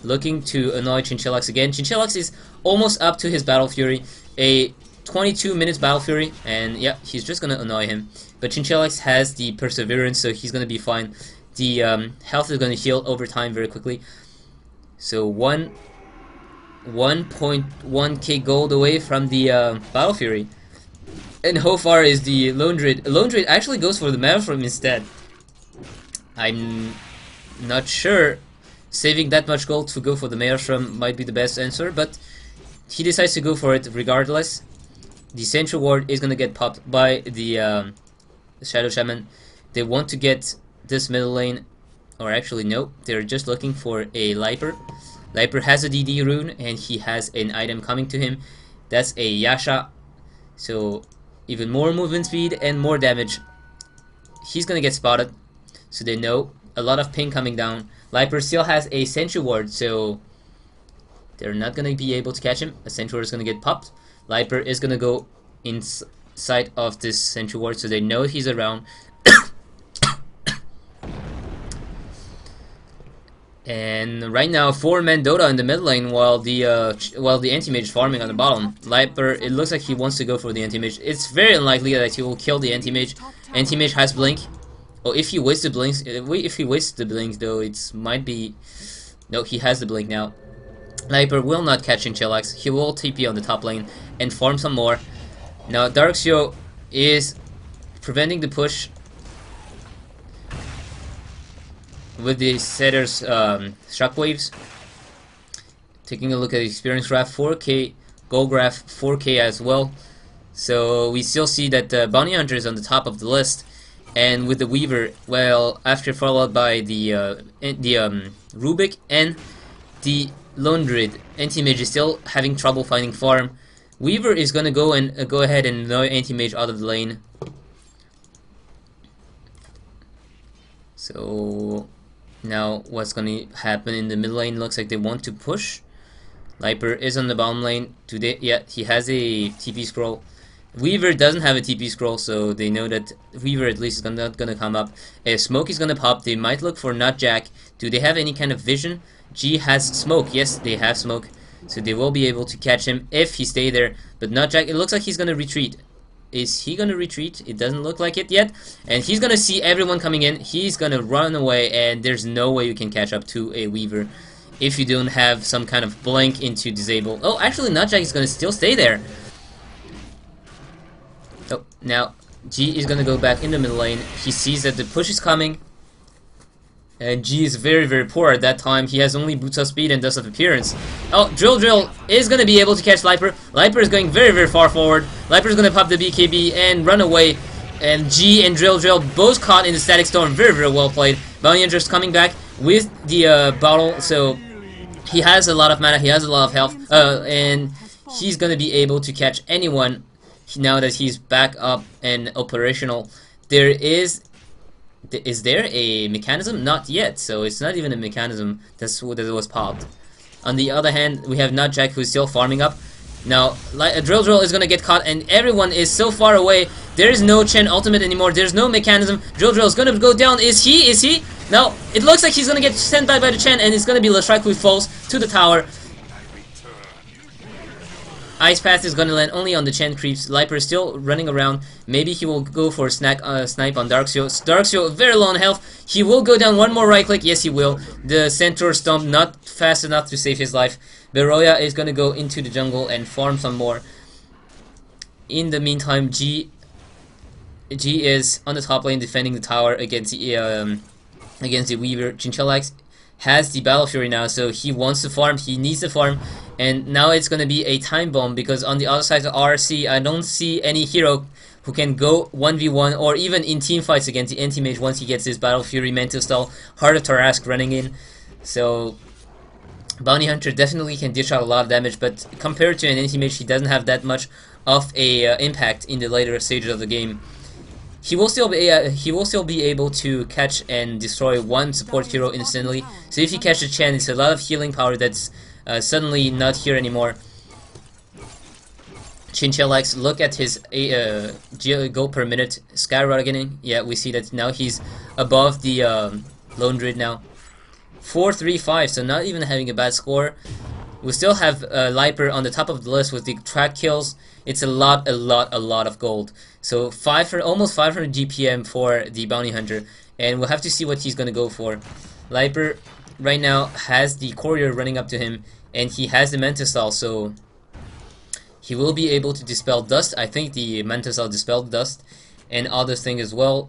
looking to annoy Chinchillax again. Chinchillax is almost up to his Battle Fury, a 22 minutes Battle Fury, and yeah, he's just gonna annoy him. But Chinchillax has the Perseverance, so he's gonna be fine. The health is gonna heal over time very quickly. So 1.1k gold away from the Battle Fury. And how far is the Lone Druid? Lone Druid actually goes for the Myzzrym instead. I'm not sure. Saving that much gold to go for the Myzzrym might be the best answer, but he decides to go for it regardless. The Central Ward is gonna get popped by the Shadow Shaman. They want to get this middle lane, or actually no, they're just looking for a Liper. Liper has a DD rune, and he has an item coming to him. That's a Yasha, so even more movement speed and more damage. He's gonna get spotted, so they know. A lot of ping coming down. Liper still has a Sentry Ward, so they're not gonna be able to catch him. A Sentry Ward is gonna get popped. Liper is gonna go inside of this Sentry Ward, so they know he's around. And right now, 4-man DotA in the mid lane, while the anti-mage is farming on the bottom. Liper, it looks like he wants to go for the anti-mage. It's very unlikely that he will kill the anti-mage. Anti-mage has blink. Oh, if he wastes the blinks, though, it might be... No, he has the blink now. Liper will not catch Chinchillax. He will TP on the top lane and farm some more. Now, Darkseid is preventing the push with the Setter's shockwaves. Taking a look at the experience graph, 4k, gold graph, 4k as well. So we still see that the Bounty Hunter is on the top of the list, and with the Weaver, well, after followed by the Rubik and the Lone Druid, Anti-Mage is still having trouble finding farm. Weaver is gonna go ahead and annoy Anti-Mage out of the lane. So now what's gonna happen in the mid lane? Looks like they want to push. Liper is on the bottom lane. Today, yeah, he has a TP scroll. Weaver doesn't have a TP scroll, so they know that Weaver at least is not gonna come up. If Smoke is gonna pop, they might look for Nutjack. Do they have any kind of vision? G has Smoke. Yes, they have Smoke, so they will be able to catch him if he stay there. But Nutjack, it looks like he's gonna retreat. Is he gonna retreat? It doesn't look like it yet. And he's gonna see everyone coming in. He's gonna run away, and there's no way you can catch up to a Weaver if you don't have some kind of blink into disable. Oh, actually, Nutjack is gonna still stay there. Oh, now G is gonna go back in the middle lane. He sees that the push is coming, and G is very, very poor at that time. He has only boots of speed and dust of appearance. Oh, Drill is gonna be able to catch Liper. Liper is going very, very far forward. Liper is gonna pop the BKB and run away. And G and Drill both caught in the static storm. Very, very well played. Bounty Hunter is coming back with the bottle, so he has a lot of mana. He has a lot of health, and he's gonna be able to catch anyone now that he's back up and operational. Is there a mechanism? Not yet, so it's not even a mechanism that was popped. On the other hand, we have Nutjack, who's still farming up. Now, Drill is gonna get caught, and everyone is so far away. There is no Chen ultimate anymore. There's no mechanism. Drill is gonna go down. Is he? No, it looks like he's gonna get sent back by the Chen, and it's gonna be Leshrac who falls to the tower. Ice Path is gonna land only on the Chen creeps. Liper is still running around. Maybe he will go for a snipe on Darkseal. Darkseal very low on health. He will go down one more right click. Yes, he will. The Centaur Stomp not fast enough to save his life. Beroya is gonna go into the jungle and farm some more. In the meantime, G is on the top lane defending the tower against the Weaver. Chinchilla has the Battle Fury now, so he wants to farm. He needs to farm. And now it's going to be a time bomb, because on the other side of RRC, I don't see any hero who can go 1v1 or even in team fights against the anti-mage once he gets his Battle Fury, Mental Stall, Heart of Tarrasque running in. So Bounty Hunter definitely can dish out a lot of damage, but compared to an anti-mage, he doesn't have that much of a impact in the later stages of the game. He will still be able to catch and destroy one support hero instantly. So if he catches Chen, it's a lot of healing power that's suddenly not here anymore. Chinchillax, look at his gold per minute skyrocketing. Yeah, we see that now he's above the Lone Druid now. 4-3-5, so not even having a bad score. We still have Liper on the top of the list with the track kills. It's a lot of gold. So almost 500 GPM for the Bounty Hunter, and we'll have to see what he's gonna go for. Liper right now has the courier running up to him, and he has the Mantisal, so he will be able to dispel dust. I think the Mantisal dispelled dust and other thing as well,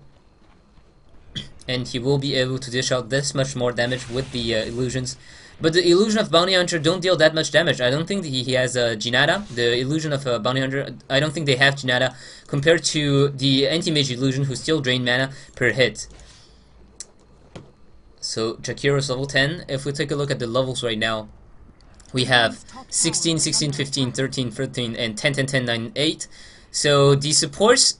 and he will be able to dish out this much more damage with the illusions. But the illusion of Bounty Hunter don't deal that much damage. I don't think that he has Jinada. The illusion of Bounty Hunter, I don't think they have Jinada compared to the anti-mage illusion, who still drain mana per hit. So Jakiro's level 10. If we take a look at the levels right now, we have 16, 16, 15, 13, 13, and 10, 10, 10, 9, 8. So the supports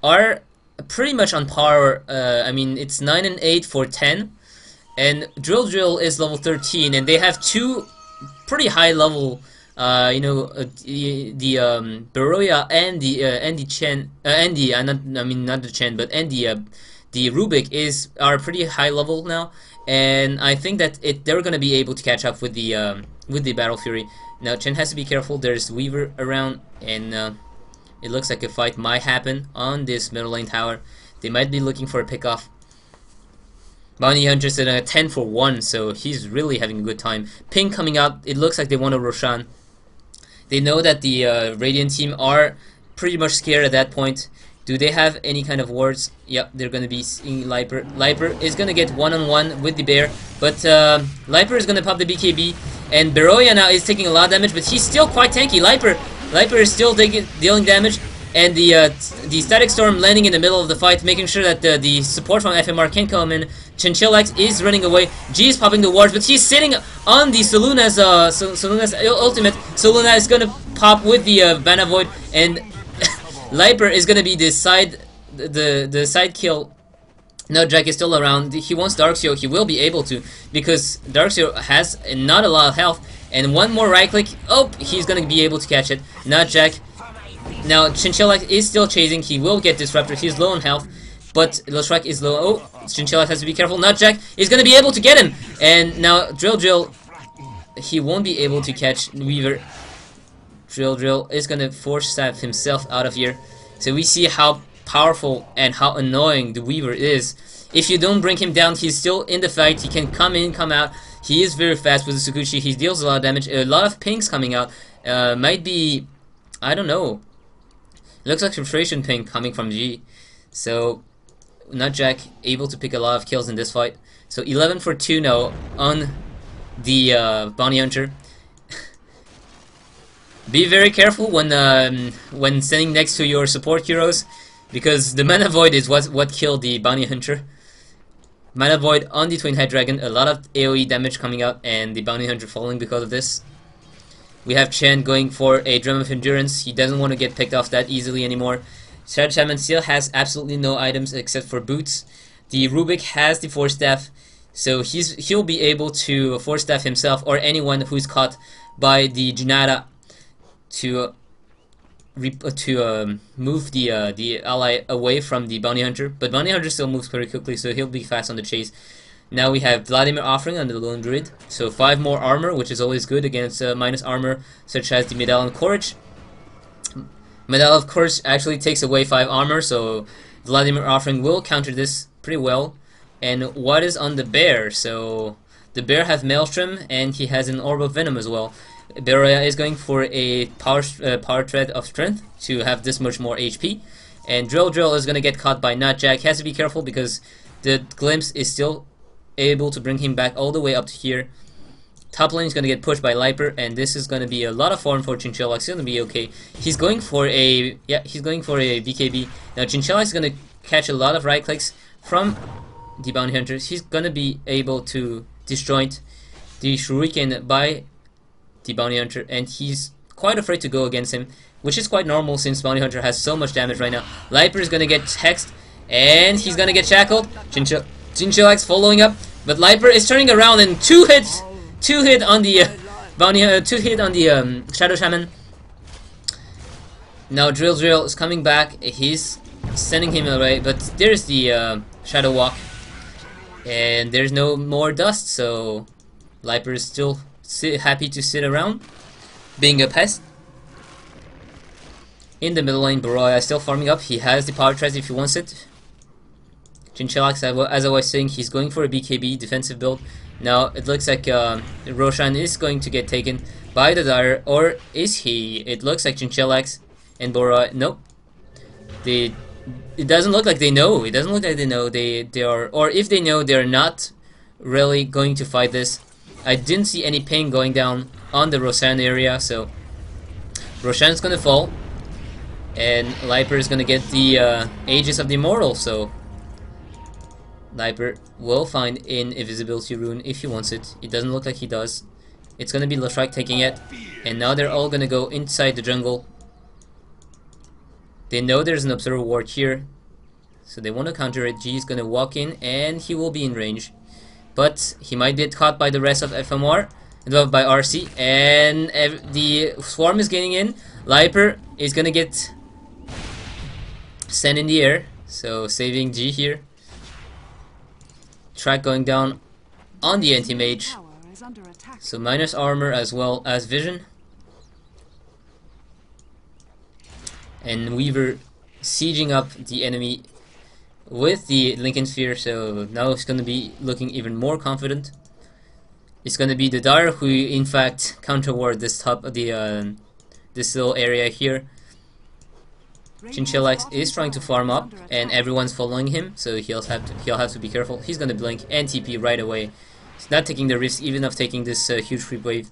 are pretty much on par. I mean, it's 9 and 8 for 10. And Drill is level 13, and they have two pretty high level, the Beroya and the Chen, not the Chen, but the Rubik are pretty high level now, and I think that they're gonna be able to catch up with the Battle Fury. Now Chen has to be careful. There's Weaver around, and it looks like a fight might happen on this middle lane tower. They might be looking for a pickoff. Bounty Hunter's in a 10 for 1, so he's really having a good time. Ping coming out, it looks like they want a Roshan. They know that the Radiant team are pretty much scared at that point. Do they have any kind of wards? Yep, they're going to be seeing Liper. Liper is going to get one-on-one with the bear, but Liper is going to pop the BKB, and Beroya now is taking a lot of damage, but he's still quite tanky. Liper is still dealing damage, and the Static Storm landing in the middle of the fight, making sure that the support from FMR can come in. Chinchillax is running away. G is popping the wards, but he's sitting on the Soluna's ultimate. Soluna is gonna pop with the Banner Void, and Liper is gonna be the side kill. No, Jack is still around. He wants Darkseer. He will be able to, because Darkseer has not a lot of health. And one more right click. Oh, he's gonna be able to catch it. Not Jack. Now Chinchillax is still chasing. He will get disrupted. He's low on health, but Lilstrike is low. Oh, Chinchillax has to be careful. Not Jack is gonna be able to get him. And now Drill, he won't be able to catch Weaver. Drill is gonna force stab himself out of here. So we see how powerful and how annoying the Weaver is. If you don't bring him down, he's still in the fight. He can come in, come out. He is very fast with the Tsukushi. He deals a lot of damage. A lot of pings coming out. Might be, I don't know. Looks like filtration ping coming from G. So not Jack able to pick a lot of kills in this fight. So 11 for 2 now on the Bounty Hunter. Be very careful when standing next to your support heroes, because the Mana Void is what killed the Bounty Hunter. Mana Void on the Twin Head Dragon, a lot of AoE damage coming out, and the Bounty Hunter falling because of this. We have Chen going for a Drum of Endurance. He doesn't want to get picked off that easily anymore. Shadow Shaman still has absolutely no items except for boots. The Rubik has the Force Staff, so he'll be able to Force Staff himself or anyone who's caught by the Junada to move the ally away from the Bounty Hunter. But Bounty Hunter still moves pretty quickly, so he'll be fast on the chase. Now we have Vladimir offering on the Lone Druid, so 5 more armor, which is always good against minus armor, such as the Medallion of Courage. Medallion of Courage actually takes away 5 armor, so Vladimir offering will counter this pretty well. And what is on the bear? So the bear has Maelstrom, and he has an Orb of Venom as well. Beroya is going for a power thread of strength to have this much more HP, and Drill is going to get caught by Not Jack. He has to be careful because the Glimpse is still able to bring him back all the way up to here. Top lane is going to get pushed by Liper, and this is going to be a lot of farm for Chinchillax. He's going to be okay. He's going for a BKB. Now Chinchillax is going to catch a lot of right clicks from the Bounty Hunters. He's going to be able to disjoint the Shuriken by the Bounty Hunter, and he's quite afraid to go against him, which is quite normal since Bounty Hunter has so much damage right now. Liper is going to get hexed, and he's going to get shackled. Chinchillax following up, but Liper is turning around, and two hit on the Shadow Shaman. Now Drill is coming back. He's sending him away, but there's the Shadow Walk, and there's no more dust, so Liper is still happy to sit around, being a pest. In the middle lane, Beroya is still farming up. He has the power threads if he wants it. Chinchillax, as I was saying, he's going for a BKB defensive build. Now it looks like Roshan is going to get taken by the Dire, or is he? It looks like Chinchillax and Beroya. Nope. It doesn't look like they know. It doesn't look like they know. They are, or if they know, they're not really going to fight this. I didn't see any ping going down on the Roshan area, so Roshan's gonna fall, and Liper is gonna get the Aegis of the Immortal, so Liper will find an invisibility rune if he wants it. It doesn't look like he does. It's gonna be Lilstrike taking it, and now they're all gonna go inside the jungle. They know there's an Observer Ward here, so they want to counter it. G is gonna walk in, and he will be in range. But he might get caught by the rest of FMR, by RC, and the Swarm is getting in. Liper is gonna get sent in the air, so saving G here. Track going down on the anti-mage, so minus armor as well as vision. And Weaver sieging up the enemy with the Lincoln Sphere, so now it's going to be looking even more confident. It's going to be the Dire who in fact counter-ward this top of the this little area here. Chinchillax is trying to farm up, and everyone's following him, so he'll have to be careful. He's going to blink and TP right away. He's not taking the risk even of taking this huge creep wave.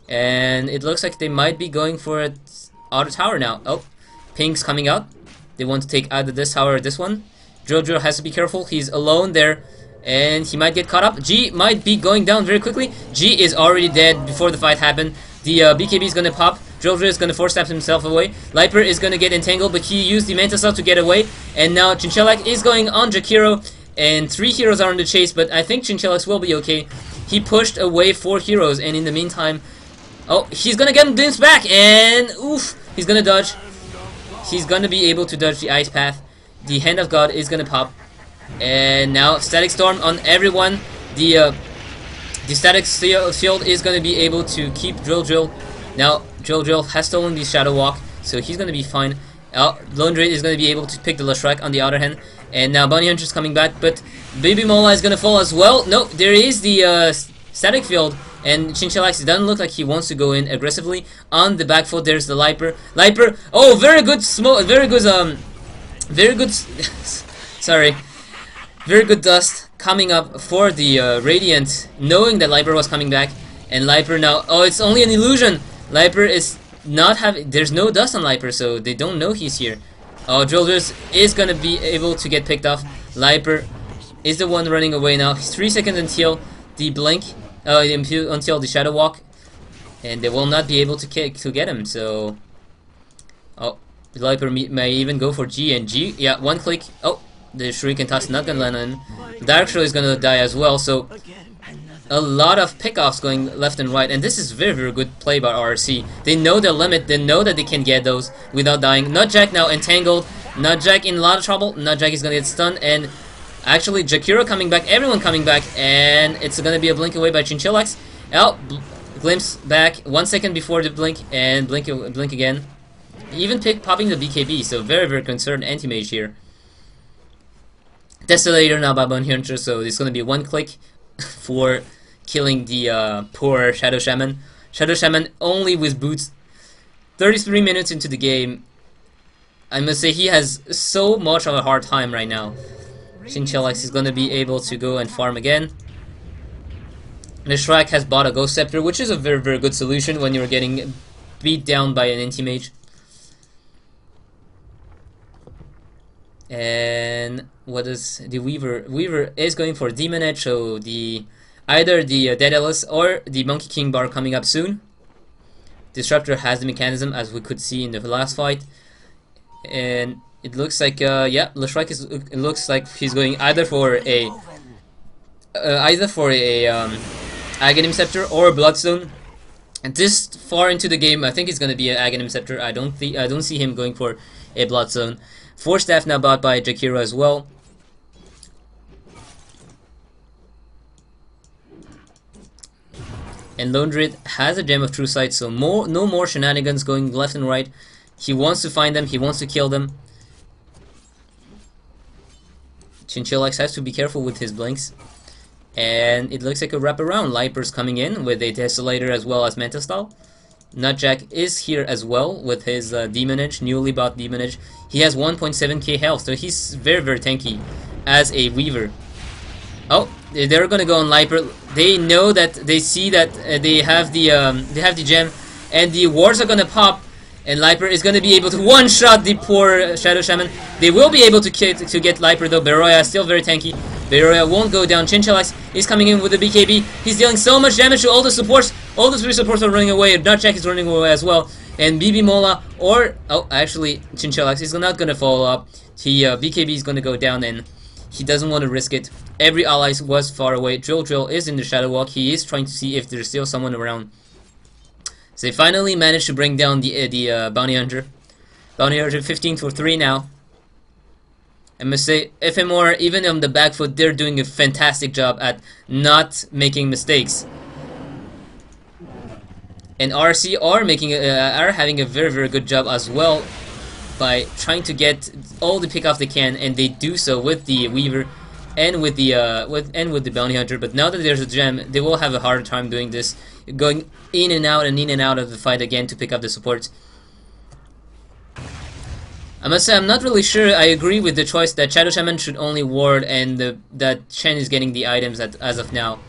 And it looks like they might be going for an outer tower now. Oh, ping's coming out. They want to take either this tower or this one. Jojo has to be careful. He's alone there, and he might get caught up. G might be going down very quickly. G is already dead before the fight happened. The BKB is going to pop. Jojo is going to force tap himself away. Liper is going to get entangled, but he used the Manta Cell to get away. And now Chinchillax is going on Jakiro, and 3 heroes are on the chase, but I think Chinchillax will be okay. He pushed away 4 heroes, and in the meantime, oh, he's gonna get him glimpse back, and oof, he's gonna dodge. He's gonna be able to dodge the ice path. The Hand of God is gonna pop, and now Static Storm on everyone. The Static Shield is gonna be able to keep Drill. Now Drill has stolen the Shadow Walk, so he's gonna be fine. Lone Druid is gonna be able to pick the Leshrac on the other hand, and now Bounty Hunter's coming back, but Baby Mola is gonna fall as well. No, there is the Static Field, and Chinchillax doesn't look like he wants to go in aggressively. On the back foot, there's the Liper. Oh, very good smoke, very good sorry, very good dust coming up for the Radiant, knowing that Liper was coming back, and Liper now, oh, it's only an illusion. Liper is not having, there's no dust on Liper, so they don't know he's here. Oh, Drillers is gonna be able to get picked off. Liper is the one running away now. 3 seconds until the blink, until the Shadow Walk, and they will not be able to get him. So, oh, Liper may even go for G, and G, yeah, 1 click. Oh, the Shuriken Toss not gonna land on. Dark Shadow is gonna die as well. So, a lot of pickoffs going left and right, and this is very good play by RRC. They know their limit, they know that they can get those without dying. Nutjack now entangled, Nutjack in a lot of trouble. Nutjack is gonna get stunned, and actually Jakiro coming back, everyone coming back, and it's gonna be a blink away by Chinchillax. Oh, glimpse back 1 second before the blink, and blink again. Even popping the BKB, so very concerned anti-mage here. Desolator now by Bounty Hunter, so it's gonna be 1 click for killing the poor Shadow Shaman. Shadow Shaman only with boots. 33 minutes into the game. I must say he has so much of a hard time right now. Chinchillax is gonna be able to go and farm again. The Shrek has bought a Ghost Scepter, which is a very good solution when you're getting beat down by an anti-mage. And what is the Weaver? Weaver is going for Demon Edge, so either the Dead Ellis or the Monkey King bar coming up soon. Disruptor has the mechanism, as we could see in the last fight, and it looks like yeah, Leshrac is. It looks like he's going either for a Aghanim Scepter or Bloodstone. And this far into the game, I think it's gonna be an Aghanim Scepter. I don't see him going for a Bloodstone. 4 staff now bought by Jakiro as well. And Lone Druid has a Gem of True Sight, so no more shenanigans going left and right. He wants to find them, he wants to kill them. Chinchillax has to be careful with his blinks. And it looks like a wraparound. Liper's coming in with a Desolator as well as Manta Style. Nutjack is here as well with his Demon Edge, newly bought Demon Edge. He has 1.7k health, so he's very tanky as a Weaver. Oh, they're gonna go on Liper. They know that, they see that they have the gem, and the wards are gonna pop, and Liper is gonna be able to one-shot the poor Shadow Shaman. They will be able to get Liper though. Beroya is still very tanky. Beroya won't go down. Chinchillax is coming in with the BKB. He's dealing so much damage to all the supports. All the 3 supports are running away. Nutjack is running away as well. And BB Mola or, oh, actually Chinchillax is not gonna follow up. BKB is gonna go down, and he doesn't want to risk it. Every ally was far away. Drill is in the Shadow Walk. He is trying to see if there's still someone around. So they finally managed to bring down the Bounty Hunter. Bounty Hunter 15 for 3 now. I must say, FMR, even on the back foot, they're doing a fantastic job at not making mistakes. And RRC are having a very good job as well by trying to get all the pickoff they can, and they do so with the Weaver and with the Bounty Hunter. But now that there's a gem, they will have a harder time doing this, going in and out of the fight again to pick up the supports. I must say, I'm not really sure I agree with the choice that Shadow Shaman should only ward, and that Chen is getting the items as of now.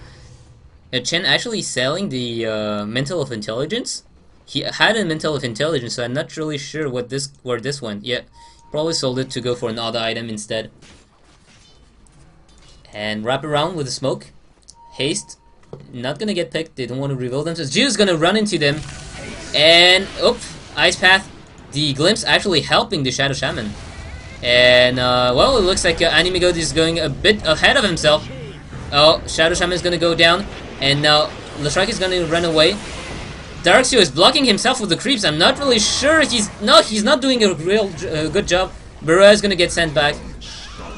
Chen actually selling the Mental of Intelligence? He had a Mental of Intelligence, so I'm not really sure where this went. Yeah, probably sold it to go for another item instead. And wrap around with the smoke. Haste. Not gonna get picked. They don't want to reveal themselves. Jiu's gonna run into them. And, Ice Path. The Glimpse actually helping the Shadow Shaman. And well, it looks like Anime Goat is going a bit ahead of himself. Oh, Shadow Shaman is gonna go down, and now Leshrac is gonna run away. Darkseer is blocking himself with the creeps. I'm not really sure. He's not doing a real good job. Burrow is gonna get sent back,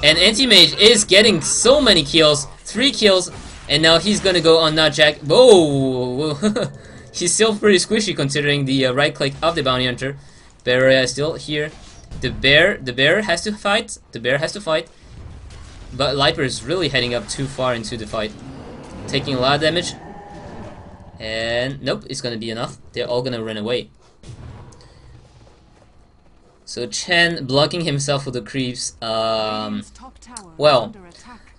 and Anti-Mage is getting so many kills, 3 kills, and now he's gonna go on Nutjack. Whoa, he's still pretty squishy considering the right click of the Bounty Hunter. Burrow is still here. The bear has to fight. The bear has to fight. But Liper is really heading up too far into the fight, taking a lot of damage. And nope, it's gonna be enough. They're all gonna run away. So Chen blocking himself with the creeps. Well,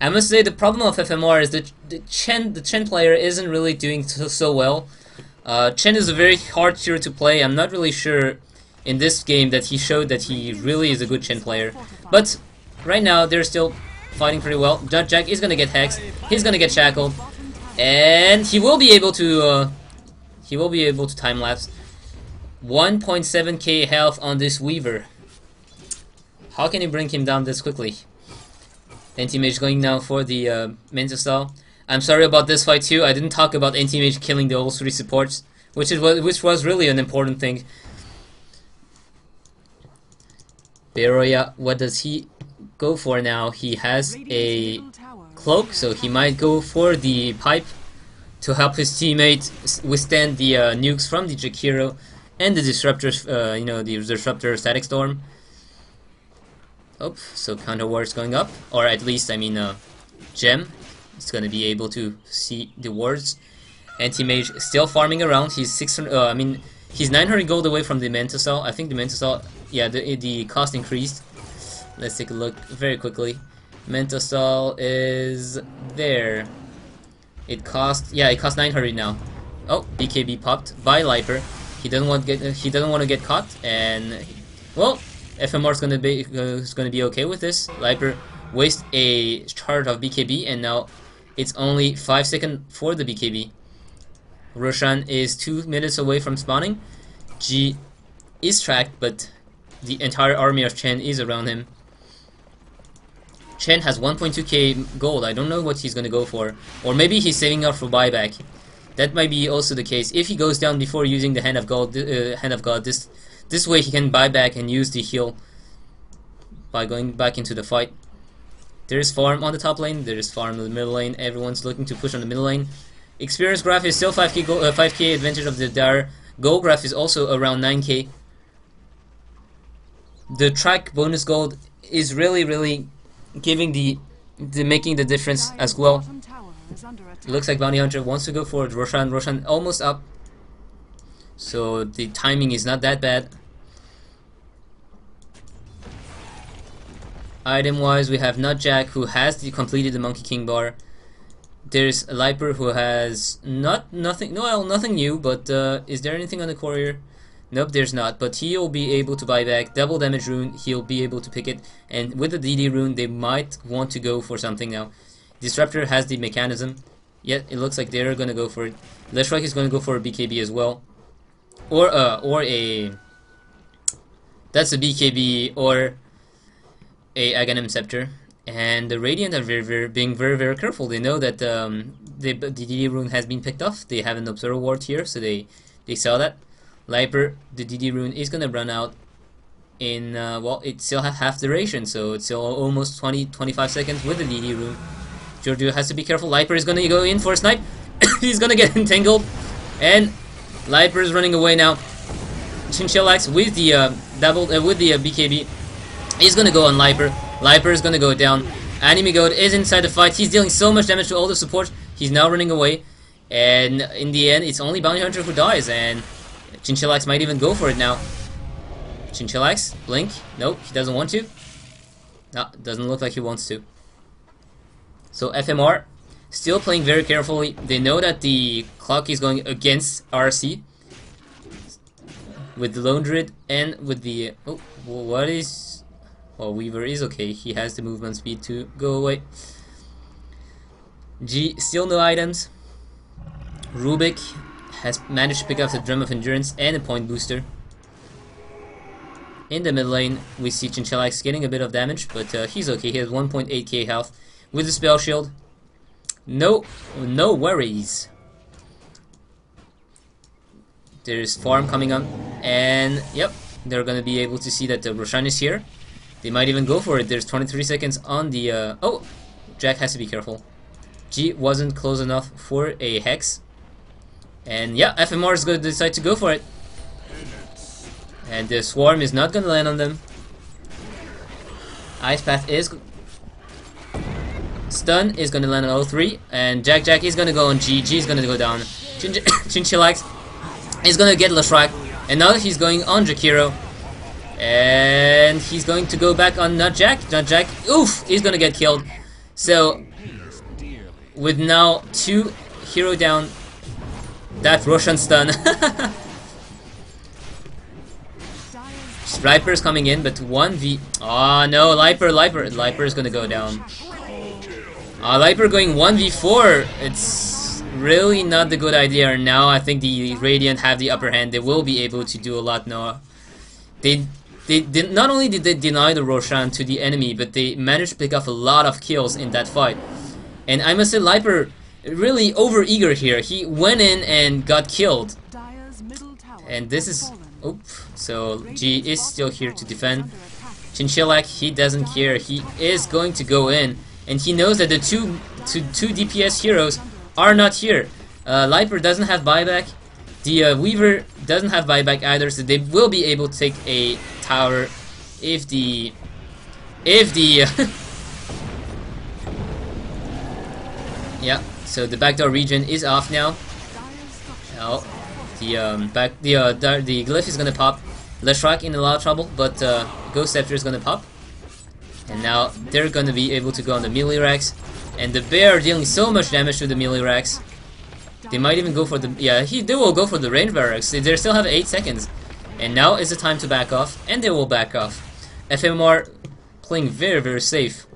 I must say the problem of FMR is that the Chen player isn't really doing so well. Chen is a very hard hero to play. I'm not really sure in this game that he showed that he really is a good Chen player. But right now they're still fighting pretty well. Jack is gonna get hexed. He's gonna get shackled, and he will be able to time lapse. 1.7k health on this Weaver. How can he bring him down this quickly? Anti-Mage going now for the Mental Style. I'm sorry about this fight too. I didn't talk about Anti-Mage killing the all 3 supports, which was really an important thing. Beroya, what does he go for now? He has a cloak, so he might go for the pipe to help his teammate withstand the nukes from the Jakiro and the disruptors, the disruptor static storm. Oh, so counter war is going up, or at least I mean Gem is gonna be able to see the wards. Anti-Mage still farming around. He's 600. He's 900 gold away from the Mental Cell. I think the Mental Cell, yeah, the cost increased. Let's take a look very quickly. Mental Cell is there. It cost 900 now. Oh, BKB popped by Liper. He doesn't want to get caught, and well, FMR is gonna be okay with this. Liper wastes a charge of BKB, and now it's only 5 seconds for the BKB. Roshan is 2 minutes away from spawning. G is tracked, but the entire army of Chen is around him. Chen has 1.2k gold. I don't know what he's gonna go for, or maybe he's saving up for buyback. That might be also the case. If he goes down before using the Hand of God, this way he can buy back and use the heal by going back into the fight. There is farm on the top lane. There is farm in the middle lane. Everyone's looking to push on the middle lane. Experience graph is still 5k advantage of the Dar. Gold graph is also around 9k. The track bonus gold is really giving making the difference as well. It looks like Bounty Hunter wants to go for it. Roshan almost up, so the timing is not that bad. Item wise, we have Nutjack, who has completed the Monkey King bar. There's Liper, who has nothing new, but is there anything on the courier? Nope, there's not, but he'll be able to buy back double damage rune. He'll be able to pick it, and with the DD rune they might want to go for something now. Disruptor has the mechanism. Yet it looks like they're gonna go for it. Leshrac is gonna go for a BKB as well, or a that's a BKB or a Aghanim Scepter. And the Radiant are being very careful. They know that the DD rune has been picked off. They have an Observer Ward here, so they saw that. Liper, the DD rune is gonna run out in well, it still has half duration, so it's still almost 20-25 seconds with the DD rune. Giorgio has to be careful. Liper is gonna go in for a snipe. He's gonna get entangled, and Liper is running away now. Chinchillax with the BKB is gonna go on Liper. Liper is gonna go down. Anime Goat is inside the fight. He's dealing so much damage to all the supports. He's now running away, and in the end, it's only Bounty Hunter who dies, and Chinchillax might even go for it now. Chinchillax, blink. Nope, he doesn't want to. No, doesn't look like he wants to. So FMR still playing very carefully. They know that the clock is going against RRC with the Lone Druid and with the well, Weaver is okay. He has the movement speed to go away. G still no items. Rubik has managed to pick up the Drum of Endurance and a point booster. In the mid lane, we see Chinchillax getting a bit of damage, but he's okay. He has 1.8k health with the spell shield. No worries. There's farm coming up, and yep, they're gonna be able to see that Roshan is here. They might even go for it. There's 23 seconds on the oh, Jack has to be careful. G wasn't close enough for a hex, and yeah, FMR is gonna decide to go for it, and the swarm is not gonna land on them. Ice Path is stun is gonna land on O3, and Jack is gonna go on G. G is gonna go down. Chinchillax is gonna get Lashrak, and now he's going on Jakiro, and he's going to go back on not Jack. Oof, he's gonna get killed. So with now 2 hero down, that Roshan stun. Liper's coming in, but 1v. Oh no, Liper is gonna go down. Liper going 1v4. It's really not the good idea. Now I think the Radiant have the upper hand. They will be able to do a lot now. They did not only did they deny the Roshan to the enemy, but they managed to pick up a lot of kills in that fight. And I must say, Liper really overeager here. He went in and got killed. And this is so G is still here to defend. Chinchillax, he doesn't care. He is going to go in, and he knows that the two DPS heroes are not here. Liper doesn't have buyback. The Weaver doesn't have buyback either, so they will be able to take a tower if the yeah. So the backdoor region is off now. Oh, the glyph is gonna pop. Lashrak in a lot of trouble, but Ghost Scepter is gonna pop, and now they're gonna be able to go on the melee racks, and the bear dealing so much damage to the melee racks. They might even go for the they will go for the range barracks. They still have 8 seconds, and now is the time to back off, and they will back off. FMR playing very safe,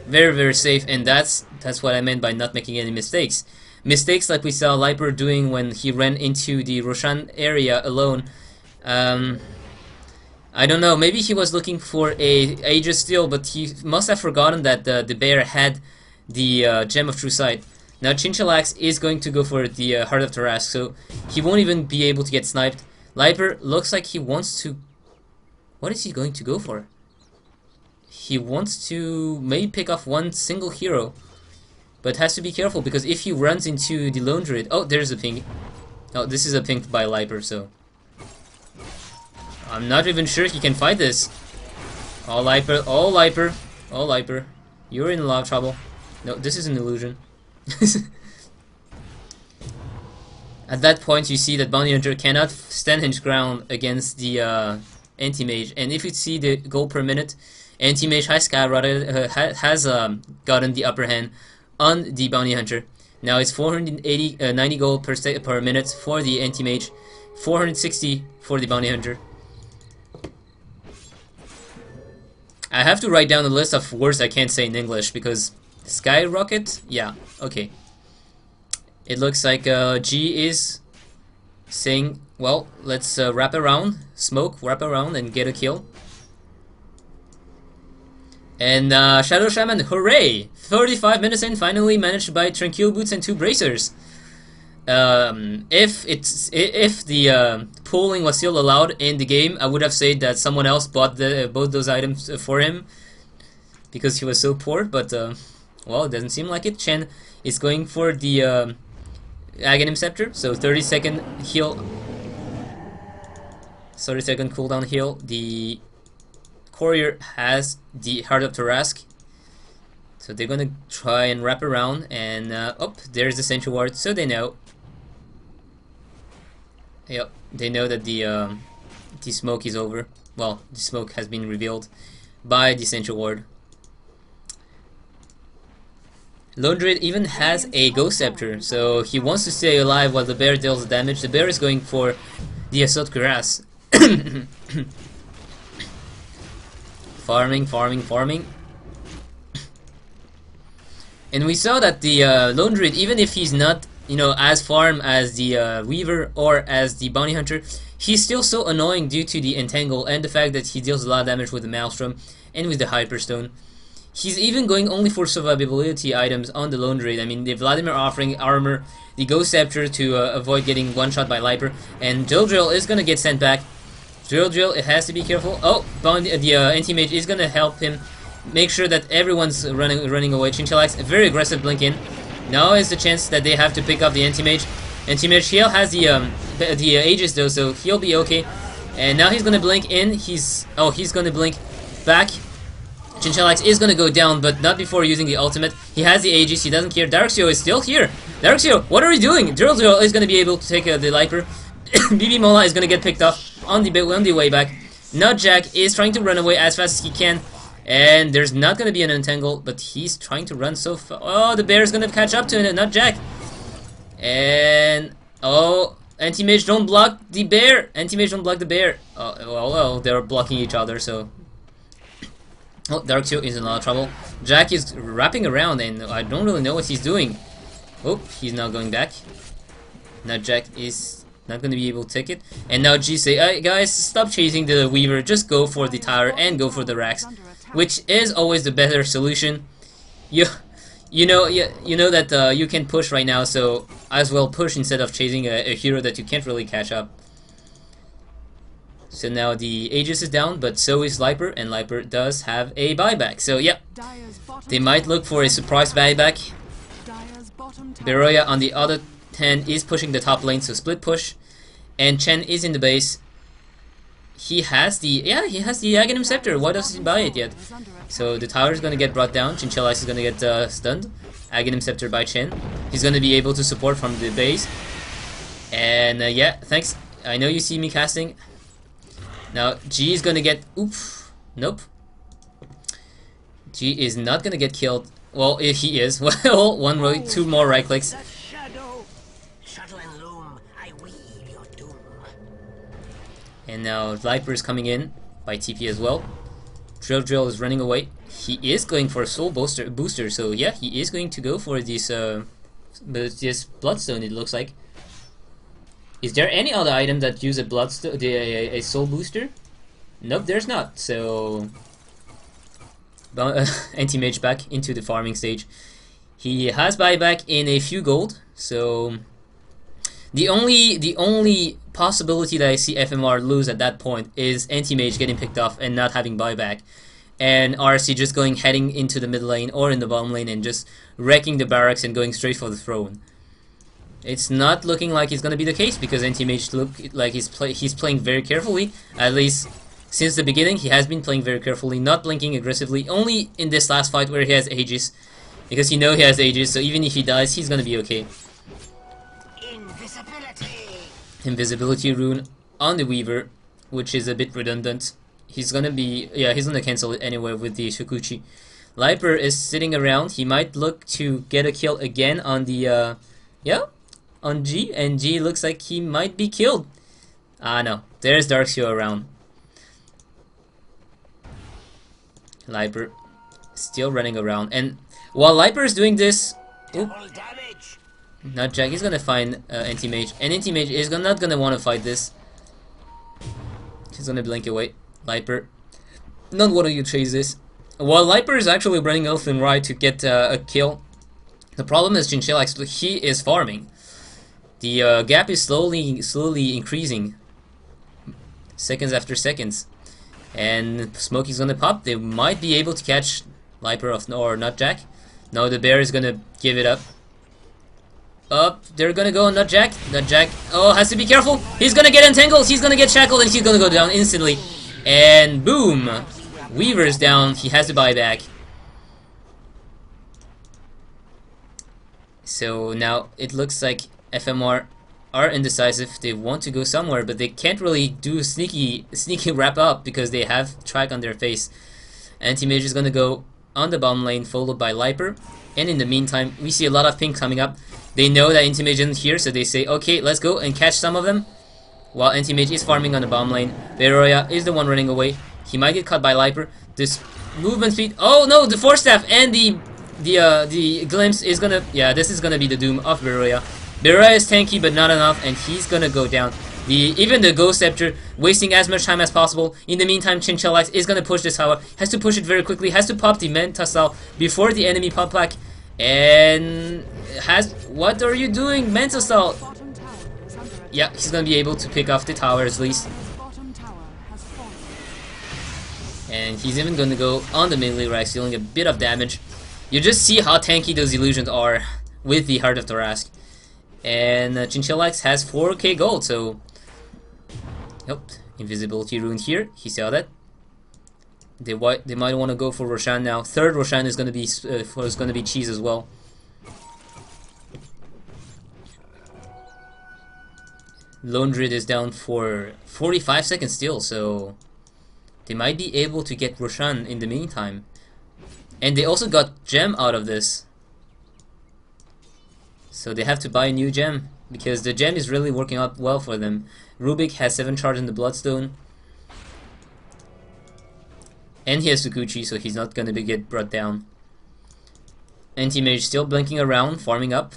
very safe, and that's what I meant by not making any mistakes. Mistakes like we saw Liper doing when he ran into the Roshan area alone. I don't know, maybe he was looking for a Aegis Steel, but he must have forgotten that the bear had the Gem of True Sight. Now Chinchillax is going to go for the Heart of Tarrasque, so he won't even be able to get sniped. Liper looks like he wants to... What is he going to go for? He wants to maybe pick off one single hero, but has to be careful, because if he runs into the Lone Druid... Oh, there's a ping. Oh, this is a ping by Liper, so... I'm not even sure he can fight this. Oh, Liper. You're in a lot of trouble. No, this is an illusion. At that point, you see that Bounty Hunter cannot stand his ground against the Anti-Mage, and if you see the gold per minute, Anti-Mage has gotten the upper hand on the Bounty Hunter. Now it's 90 gold per minute for the Anti-Mage, 460 for the Bounty Hunter. I have to write down a list of words I can't say in English, because skyrocket? Yeah, okay. It looks like G is saying, well, let's wrap around, wrap around and get a kill. And Shadow Shaman, hooray! 35 minutes in, finally managed to buy Tranquil Boots and 2 bracers. If the pooling was still allowed in the game, I would have said that someone else bought both those items for him, because he was so poor, but well, it doesn't seem like it. Chen is going for the Aghanim Scepter, so 30-second heal, 30-second cooldown heal. The Courier has the Heart of Tarrasque, so they're gonna try and wrap around, and oh, there's the Sentry Ward, so they know. Yep, they know that the smoke is over. Well, the smoke has been revealed by the Sentry Ward. Lone Druid even has a Ghost Scepter, so he wants to stay alive while the bear deals damage. The bear is going for the Assault Cuirass. Farming. And we saw that the Lone Druid, even if he's not, you know, as farm as the Weaver or as the Bounty Hunter, he's still so annoying due to the entangle and the fact that he deals a lot of damage with the Maelstrom and with the Hyperstone. He's even going only for survivability items on the Lone Raid. I mean, the Vladimir offering armor, the Ghost Scepter to avoid getting one-shot by Liper, and Drill is gonna get sent back. Drill, it has to be careful. Oh, the Anti-Mage is gonna help him make sure that everyone's running away. Chinchalax, a very aggressive blink in. Now is the chance that they have to pick up the Anti-Mage. Anti-Mage, he has the Aegis though, so he'll be okay. And now he's gonna blink in. He's gonna blink back. Chinchalax is gonna go down, but not before using the ultimate. He has the Aegis, he doesn't care. Darkseer is still here. Darkseer, what are we doing? Drill is gonna be able to take the Liper. BB Mola is gonna get picked up on the way back. Nutjack is trying to run away as fast as he can. And there's not gonna be an entangle, but he's trying to run so far. Oh, the bear is gonna catch up to him, Nutjack. And oh, Anti-Mage, don't block the bear. Anti-Mage, don't block the bear. Oh, well, they're blocking each other, so. Oh, Darkseer is in a lot of trouble. Jack is wrapping around, and I don't really know what he's doing. Oh, he's now going back. Now Jack is not going to be able to take it. And now G say, hey, guys, stop chasing the Weaver. Just go for the tower and go for the racks, which is always the better solution. You know that you can push right now, so as well push instead of chasing a hero that you can't really catch up. So now the Aegis is down, but so is Liper, and Liper does have a buyback. So yeah, they might look for a surprise buyback. Beroya on the other hand is pushing the top lane, so split push. And Chen is in the base. He has the Aghanim Scepter. Why doesn't he buy it yet? So the tower is gonna get brought down. Chinchilla is gonna get stunned. Aghanim Scepter by Chen. He's gonna be able to support from the base. And yeah, thanks. I know you see me casting. Now G is gonna get nope. G is not gonna get killed. Well, if he is, well, two more right clicks. And now Viper is coming in by TP as well. Drill is running away. He is going for a soul booster, so yeah, he is going to go for this Bloodstone, it looks like. Is there any other item that use a Bloodstone, a soul booster? Nope, there's not. So Anti-Mage back into the farming stage. He has buyback in a few gold, so the only possibility that I see FMR lose at that point is Anti-Mage getting picked off and not having buyback, and RRC just heading into the mid lane or in the bottom lane and just wrecking the barracks and going straight for the throne. It's not looking like it's gonna be the case because Anti-Mage look like he's playing very carefully. At least since the beginning, he has been playing very carefully, not blinking aggressively. Only in this last fight where he has Aegis, because he knows he has Aegis, so even if he dies, he's gonna be okay. Invisibility rune on the Weaver, which is a bit redundant. He's gonna cancel it anyway with the Shukuchi. Liper is sitting around. He might look to get a kill again on the on G, and G looks like he might be killed. Ah no, there's Darkseer around. Liper still running around, and while Liper is doing this, Nutjack is gonna find Anti-Mage, and Anti-Mage is not gonna want to fight this. He's gonna blink away. Liper, not want to chase this. While Liper is actually running Elfin Ride to get a kill, the problem is Chinchillax, he is farming. The gap is slowly increasing, seconds after seconds, and Smokey's gonna pop. They might be able to catch Liper or Nutjack. No, the bear is gonna give it up. They're gonna go on Nutjack. Nutjack, oh, has to be careful. He's gonna get entangled. He's gonna get shackled, and he's gonna go down instantly. And boom, Weaver's down. He has to buy back. So now it looks like FMR are indecisive. They want to go somewhere, but they can't really do sneaky wrap up because they have track on their face. Anti-Mage is gonna go on the bottom lane, followed by Liper. And in the meantime, we see a lot of pink coming up. They know that Anti-Mage isn't here, so they say, okay, let's go and catch some of them. While Anti-Mage is farming on the bottom lane, Beroya is the one running away. He might get caught by Liper. This movement speed, oh no, the Force Staff and the Glimpse is gonna, yeah, this is gonna be the doom of Beroya. Beroya is tanky, but not enough, and he's gonna go down. Even the Ghost Scepter, wasting as much time as possible. In the meantime, Chinchilla is gonna push this tower. Has to push it very quickly. Has to pop the Manta Style before the enemy pop back. And what are you doing, Manta Style? Yeah, he's gonna be able to pick off the tower at least. And he's even gonna go on the melee rack, dealing a bit of damage. You just see how tanky those illusions are with the Heart of Thorask. And Chinchillax has 4k gold, so... Yep, invisibility rune here, he saw that. They might want to go for Roshan now. Third Roshan is going to be cheese as well. Lone Druid is down for 45 seconds still, so they might be able to get Roshan in the meantime. And they also got gem out of this. So they have to buy a new gem, because the gem is really working out well for them. Rubik has 7 charge in the Bloodstone. And he has Sukuchi, so he's not gonna get brought down. Anti-Mage still blinking around, farming up.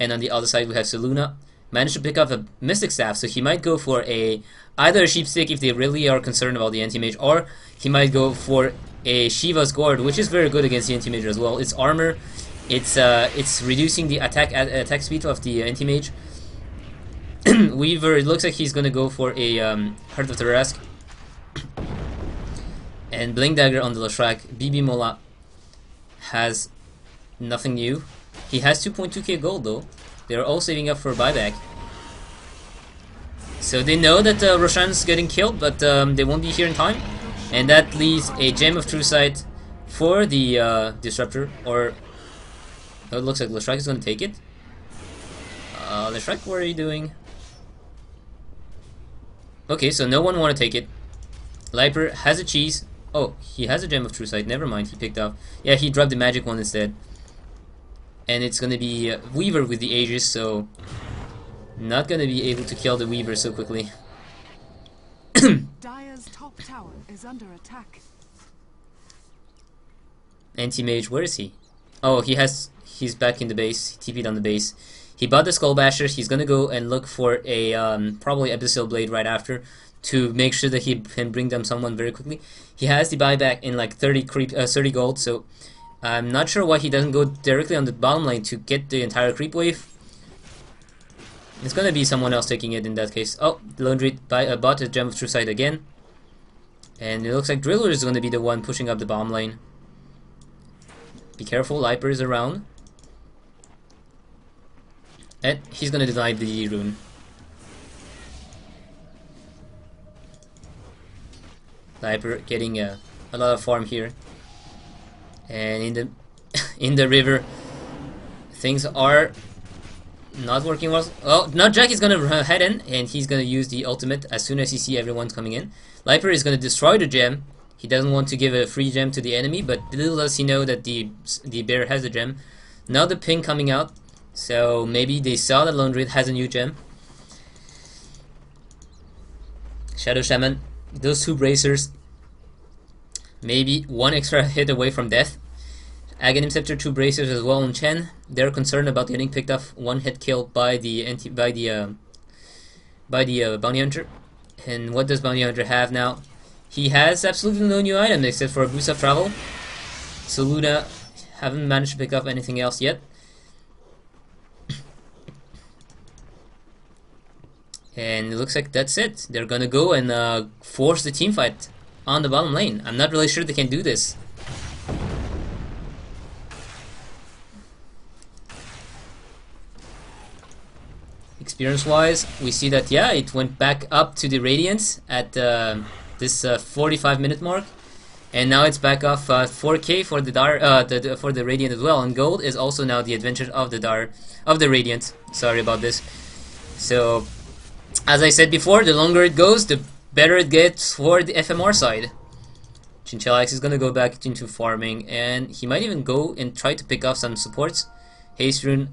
And on the other side we have Seluna. Managed to pick up a Mystic Staff, so he might go for either a Sheepstick if they really are concerned about the Anti-Mage, or he might go for a Shiva's Gourd, which is very good against the Anti-Mage as well. It's armor. It's reducing the attack speed of the Anti-Mage. Weaver, it looks like he's gonna go for a Heart of Thorask. And Blink Dagger on the Lashrak. BB Mola has nothing new. He has 2.2k gold though. They're all saving up for buyback. So they know that Roshan's getting killed, but they won't be here in time. And that leaves a Gem of True Sight for the Disruptor, or... Oh, it looks like Lashrak is going to take it. Lashrak, what are you doing? Okay, so no one want to take it. Liper has a cheese. Oh, he has a Gem of True Sight. Never mind, he picked up. Yeah, he dropped the magic one instead. And it's going to be Weaver with the Aegis, so... Not going to be able to kill the Weaver so quickly. Dire's top tower is under attack. Anti-Mage, where is he? Oh, he's back in the base. He TP'd on the base. He bought the Skull Basher. He's gonna go and look for a probably Abyssal Blade right after to make sure that he can bring them someone very quickly. He has the buyback in like 30 gold, so I'm not sure why he doesn't go directly on the bottom lane to get the entire creep wave. It's gonna be someone else taking it in that case. Oh, Lone Druid bought a Gem of True Sight again. And it looks like Driller is gonna be the one pushing up the bottom lane. Be careful, Liper is around. And he's gonna deny the rune. Liper getting a lot of farm here. And in the in the river, things are not working well. Oh, now Jack is gonna head in, and he's gonna use the ultimate as soon as he sees everyone's coming in. Liper is gonna destroy the gem. He doesn't want to give a free gem to the enemy, but little does he know that the bear has the gem. Now the ping coming out, so maybe they saw that Lone Druid has a new gem. Shadow Shaman, those 2 bracers, maybe 1 extra hit away from death. Aghanim Scepter, 2 bracers as well on Chen. They're concerned about getting picked off 1 hit kill by the Bounty Hunter. And what does Bounty Hunter have now? He has absolutely no new item except for a boost of travel. So Luna haven't managed to pick up anything else yet. And it looks like that's it. They're gonna go and force the team fight on the bottom lane. I'm not really sure they can do this. Experience-wise, we see that, yeah, it went back up to the Radiance at this 45-minute mark, and now it's back off 4k for the for the Radiant as well. And gold is also now the advantage of the Radiant. Sorry about this. So, as I said before, the longer it goes, the better it gets for the FMR side. Chinchillax is gonna go back into farming, and he might even go and try to pick off some supports. Haste Rune,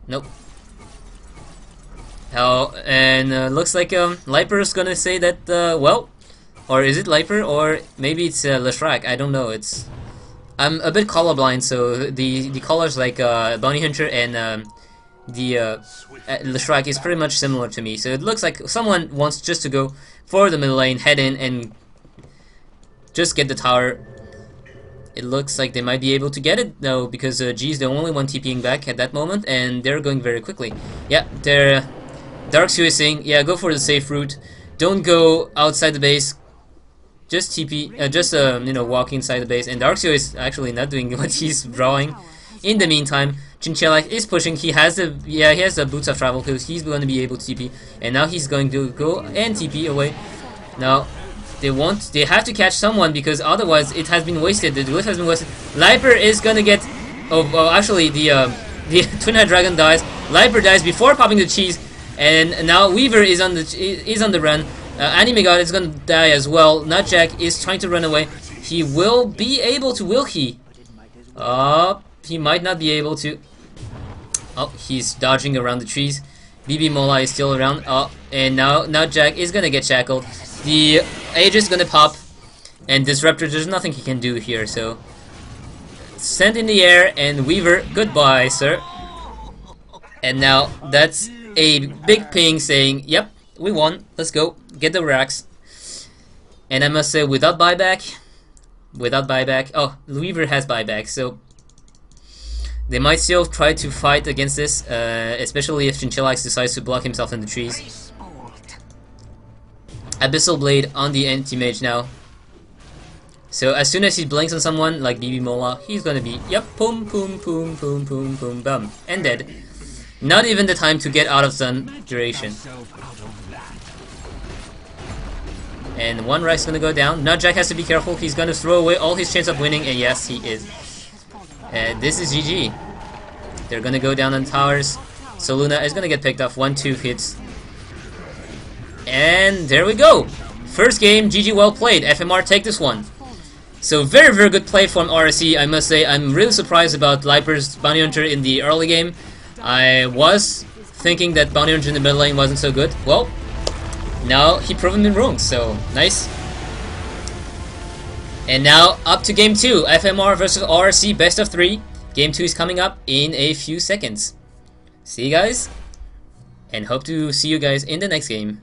nope. And looks like Liper is gonna say that, well, or is it Liper, or maybe it's Lashrak, I don't know. I'm a bit colorblind, so the colors like Bounty Hunter and the strike is pretty much similar to me. So it looks like someone wants just to go for the middle lane, head in, and just get the tower. It looks like they might be able to get it though, because G is the only one TPing back at that moment, and they're going very quickly. Yeah, they're Darkseer is saying, yeah, go for the safe route. Don't go outside the base. Just TP, you know, walk inside the base. And Darkseer is actually not doing what he's drawing. In the meantime, Chinchilla is pushing. He has the boots of travel, because he's going to be able to TP. And now he's going to go and TP away. Now they have to catch someone, because otherwise it has been wasted. The glyph has been wasted. Liper is gonna get. Oh, actually the Twin-Head Dragon dies. Liper dies before popping the cheese, and now Weaver is on the run. Anime God is gonna die as well. Nutjack is trying to run away. He will be able to. Will he? He might not be able to. Oh, he's dodging around the trees. BB Mola is still around. Oh, and now Nutjack is gonna get shackled. The Aegis is gonna pop, and Disruptor, there's nothing he can do here, so send in the air, and Weaver, goodbye, sir. And now that's a big ping saying, yep, we won, let's go, get the racks. And I must say, without buyback, oh, Weaver has buyback, so they might still try to fight against this, especially if Chinchillax decides to block himself in the trees. Abyssal Blade on the anti-mage now. So as soon as he blinks on someone like BB Mola, he's gonna be, yep, boom, boom, boom, boom, boom, boom, bum, and dead. Not even the time to get out of stun duration. And one Rack's gonna go down. Nutjack has to be careful. He's gonna throw away all his chance of winning, and yes, he is. This is GG. They're gonna go down on towers. So Luna is gonna get picked off. 1-2 hits. And there we go. First game, GG, well played. FMR take this one. So very, very good play from RRC, I must say. I'm really surprised about Liper's Bounty Hunter in the early game. I was thinking that Bounty Hunter in the middle lane wasn't so good. Well, now he proven me wrong, so nice. And now up to game 2. FMR versus RRC, best of 3. Game 2 is coming up in a few seconds. See you guys, and hope to see you guys in the next game.